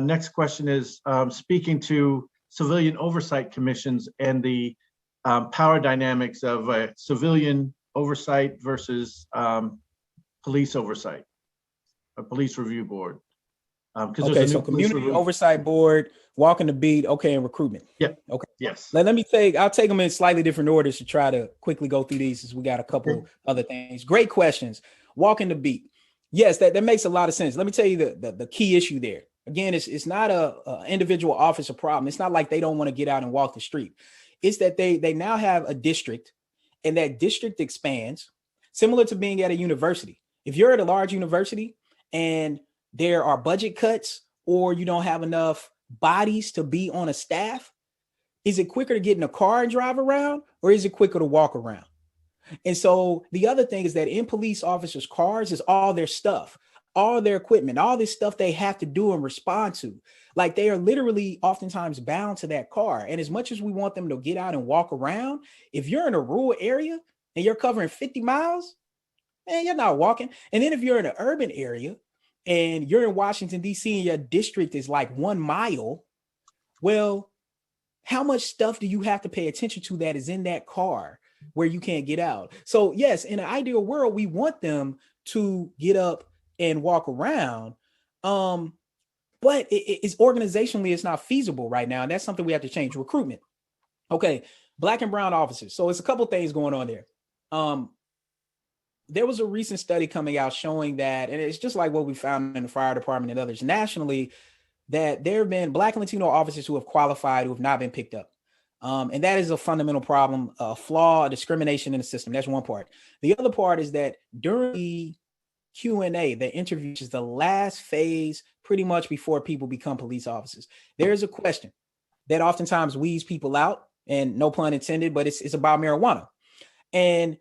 S2: next question is speaking to civilian oversight commissions and the power dynamics of civilian oversight versus police oversight, a police review board.
S1: Okay, so community oversight board, walking the beat, okay, and recruitment.
S2: Yeah.
S1: Okay.
S2: Yes.
S1: I'll take them in slightly different orders to try to quickly go through these, as we got a couple other things. Great questions. Walking the beat. Yes, that makes a lot of sense. Let me tell you the key issue there. Again, it's not a individual officer problem. It's not like they don't want to get out and walk the street. It's that they now have a district, and that district expands, similar to being at a university. If you're at a large university and there are budget cuts, or you don't have enough bodies to be on a staff, is it quicker to get in a car and drive around, or is it quicker to walk around? And so the other thing is that in police officers' cars is all their stuff, all their equipment, all this stuff they have to do and respond to. Like, they are literally oftentimes bound to that car. And as much as we want them to get out and walk around, if you're in a rural area and you're covering 50 miles, man, you're not walking. And then if you're in an urban area and you're in Washington, D.C., and your district is like 1 mile, well, how much stuff do you have to pay attention to that is in that car where you can't get out? So yes, in an ideal world, we want them to get up and walk around. But it's organizationally, it's not feasible right now. And that's something we have to change. Recruitment. Okay. Black and brown officers. So it's a couple things going on there. There was a recent study coming out showing that, and it's just like what we found in the fire department and others nationally, that there have been Black and Latino officers who have qualified who have not been picked up. And that is a fundamental problem, a flaw, a discrimination in the system. That's one part. The other part is that during the Q&A, the interview, which is the last phase pretty much before people become police officers, there is a question that oftentimes weeds people out, and no pun intended, but it's about marijuana. And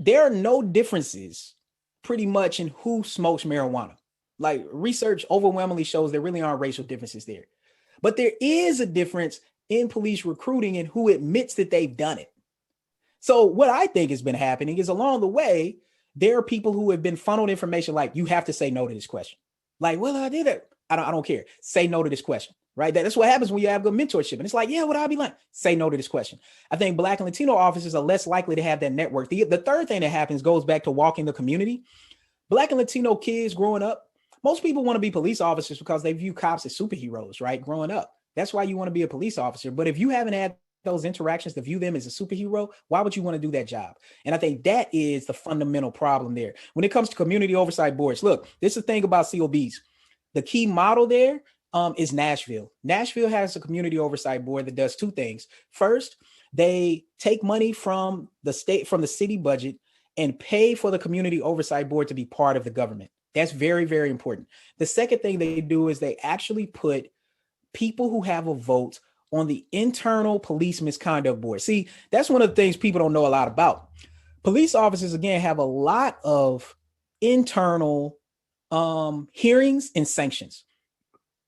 S1: there are no differences pretty much in who smokes marijuana. Like, research overwhelmingly shows there really aren't racial differences there. But there is a difference in police recruiting and who admits that they've done it. So what I think has been happening is, along the way, there are people who have been funneled information like, you have to say no to this question. Like, well, I did it. I don't care. Say no to this question, right? That's what happens when you have good mentorship. And it's like, yeah, what I'll be like, say no to this question. I think Black and Latino officers are less likely to have that network. The third thing that happens goes back to walking the community. Black and Latino kids growing up, most people want to be police officers because they view cops as superheroes, right? Growing up. That's why you want to be a police officer. But if you haven't had those interactions to view them as a superhero, why would you want to do that job? And I think that is the fundamental problem there. When it comes to community oversight boards, look, this is the thing about COBs. The key model there is Nashville. Nashville has a community oversight board that does two things. First, they take money from the city budget and pay for the community oversight board to be part of the government. That's very, very important. The second thing they do is they actually put people who have a vote on the internal police misconduct board. See, that's one of the things people don't know a lot about. Police officers, again, have a lot of internal hearings and sanctions.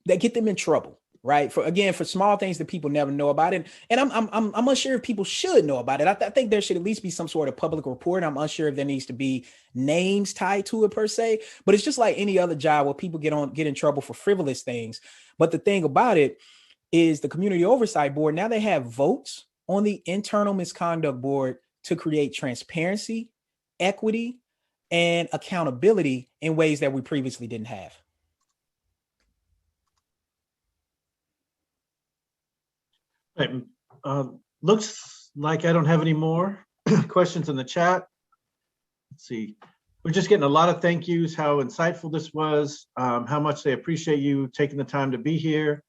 S1: that get them in trouble, right? For small things that people never know about it. And I'm unsure if people should know about it. I think there should at least be some sort of public report. I'm unsure if there needs to be names tied to it per se, but it's just like any other job where people get in trouble for frivolous things. But the thing about it is the Community Oversight Board, now they have votes on the Internal Misconduct Board to create transparency, equity, and accountability in ways that we previously didn't have.
S2: Right. Looks like I don't have any more questions in the chat. Let's see. We're just getting a lot of thank yous, how insightful this was, how much they appreciate you taking the time to be here.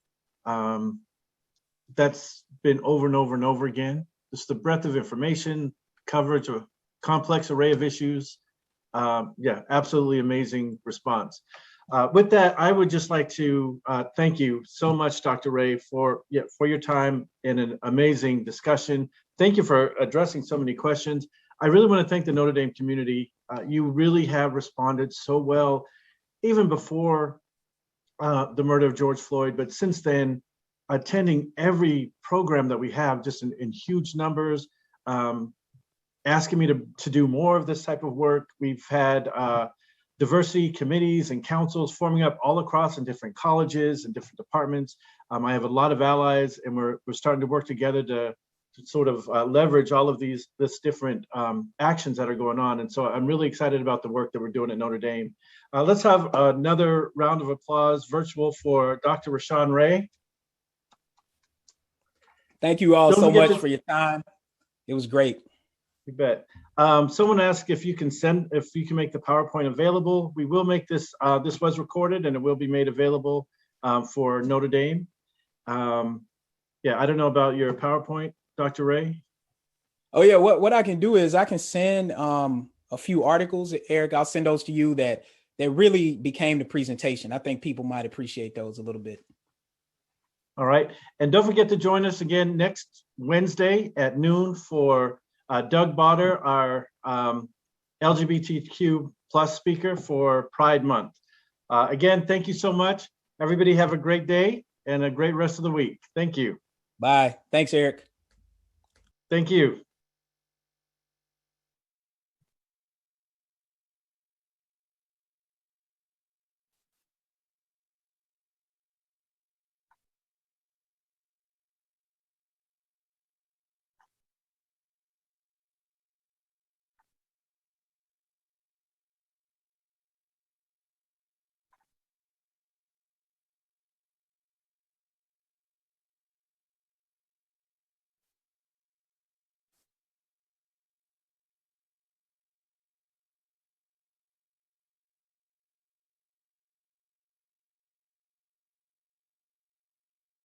S2: That's been over and over and over again. Just the breadth of information, coverage of a complex array of issues. Yeah, absolutely amazing response. With that, I would just like to thank you so much, Dr. Ray, for your time in an amazing discussion. Thank you for addressing so many questions. I really want to thank the Notre Dame community. You really have responded so well, even before the murder of George Floyd, but since then, attending every program that we have just in huge numbers, asking me to do more of this type of work. We've had diversity committees and councils forming up all across in different colleges and different departments. I have a lot of allies, and we're starting to work together to sort of leverage all of this different actions that are going on. And so I'm really excited about the work that we're doing at Notre Dame. Let's have another round of applause virtual for Dr. Rashawn Ray.
S1: Thank you all so much for your time. It was great.
S2: You bet. Someone asked if you can make the PowerPoint available. We will make this, this was recorded and it will be made available for Notre Dame. Yeah, I don't know about your PowerPoint, Dr. Ray.
S1: Oh yeah, what I can do is I can send a few articles, Eric. I'll send those to you that really became the presentation. I think people might appreciate those a little bit.
S2: All right, and don't forget to join us again next Wednesday at noon for Doug Botter, our LGBTQ plus speaker for Pride Month. Again, thank you so much. Everybody have a great day and a great rest of the week. Thank you.
S1: Bye. Thanks, Eric.
S2: Thank you.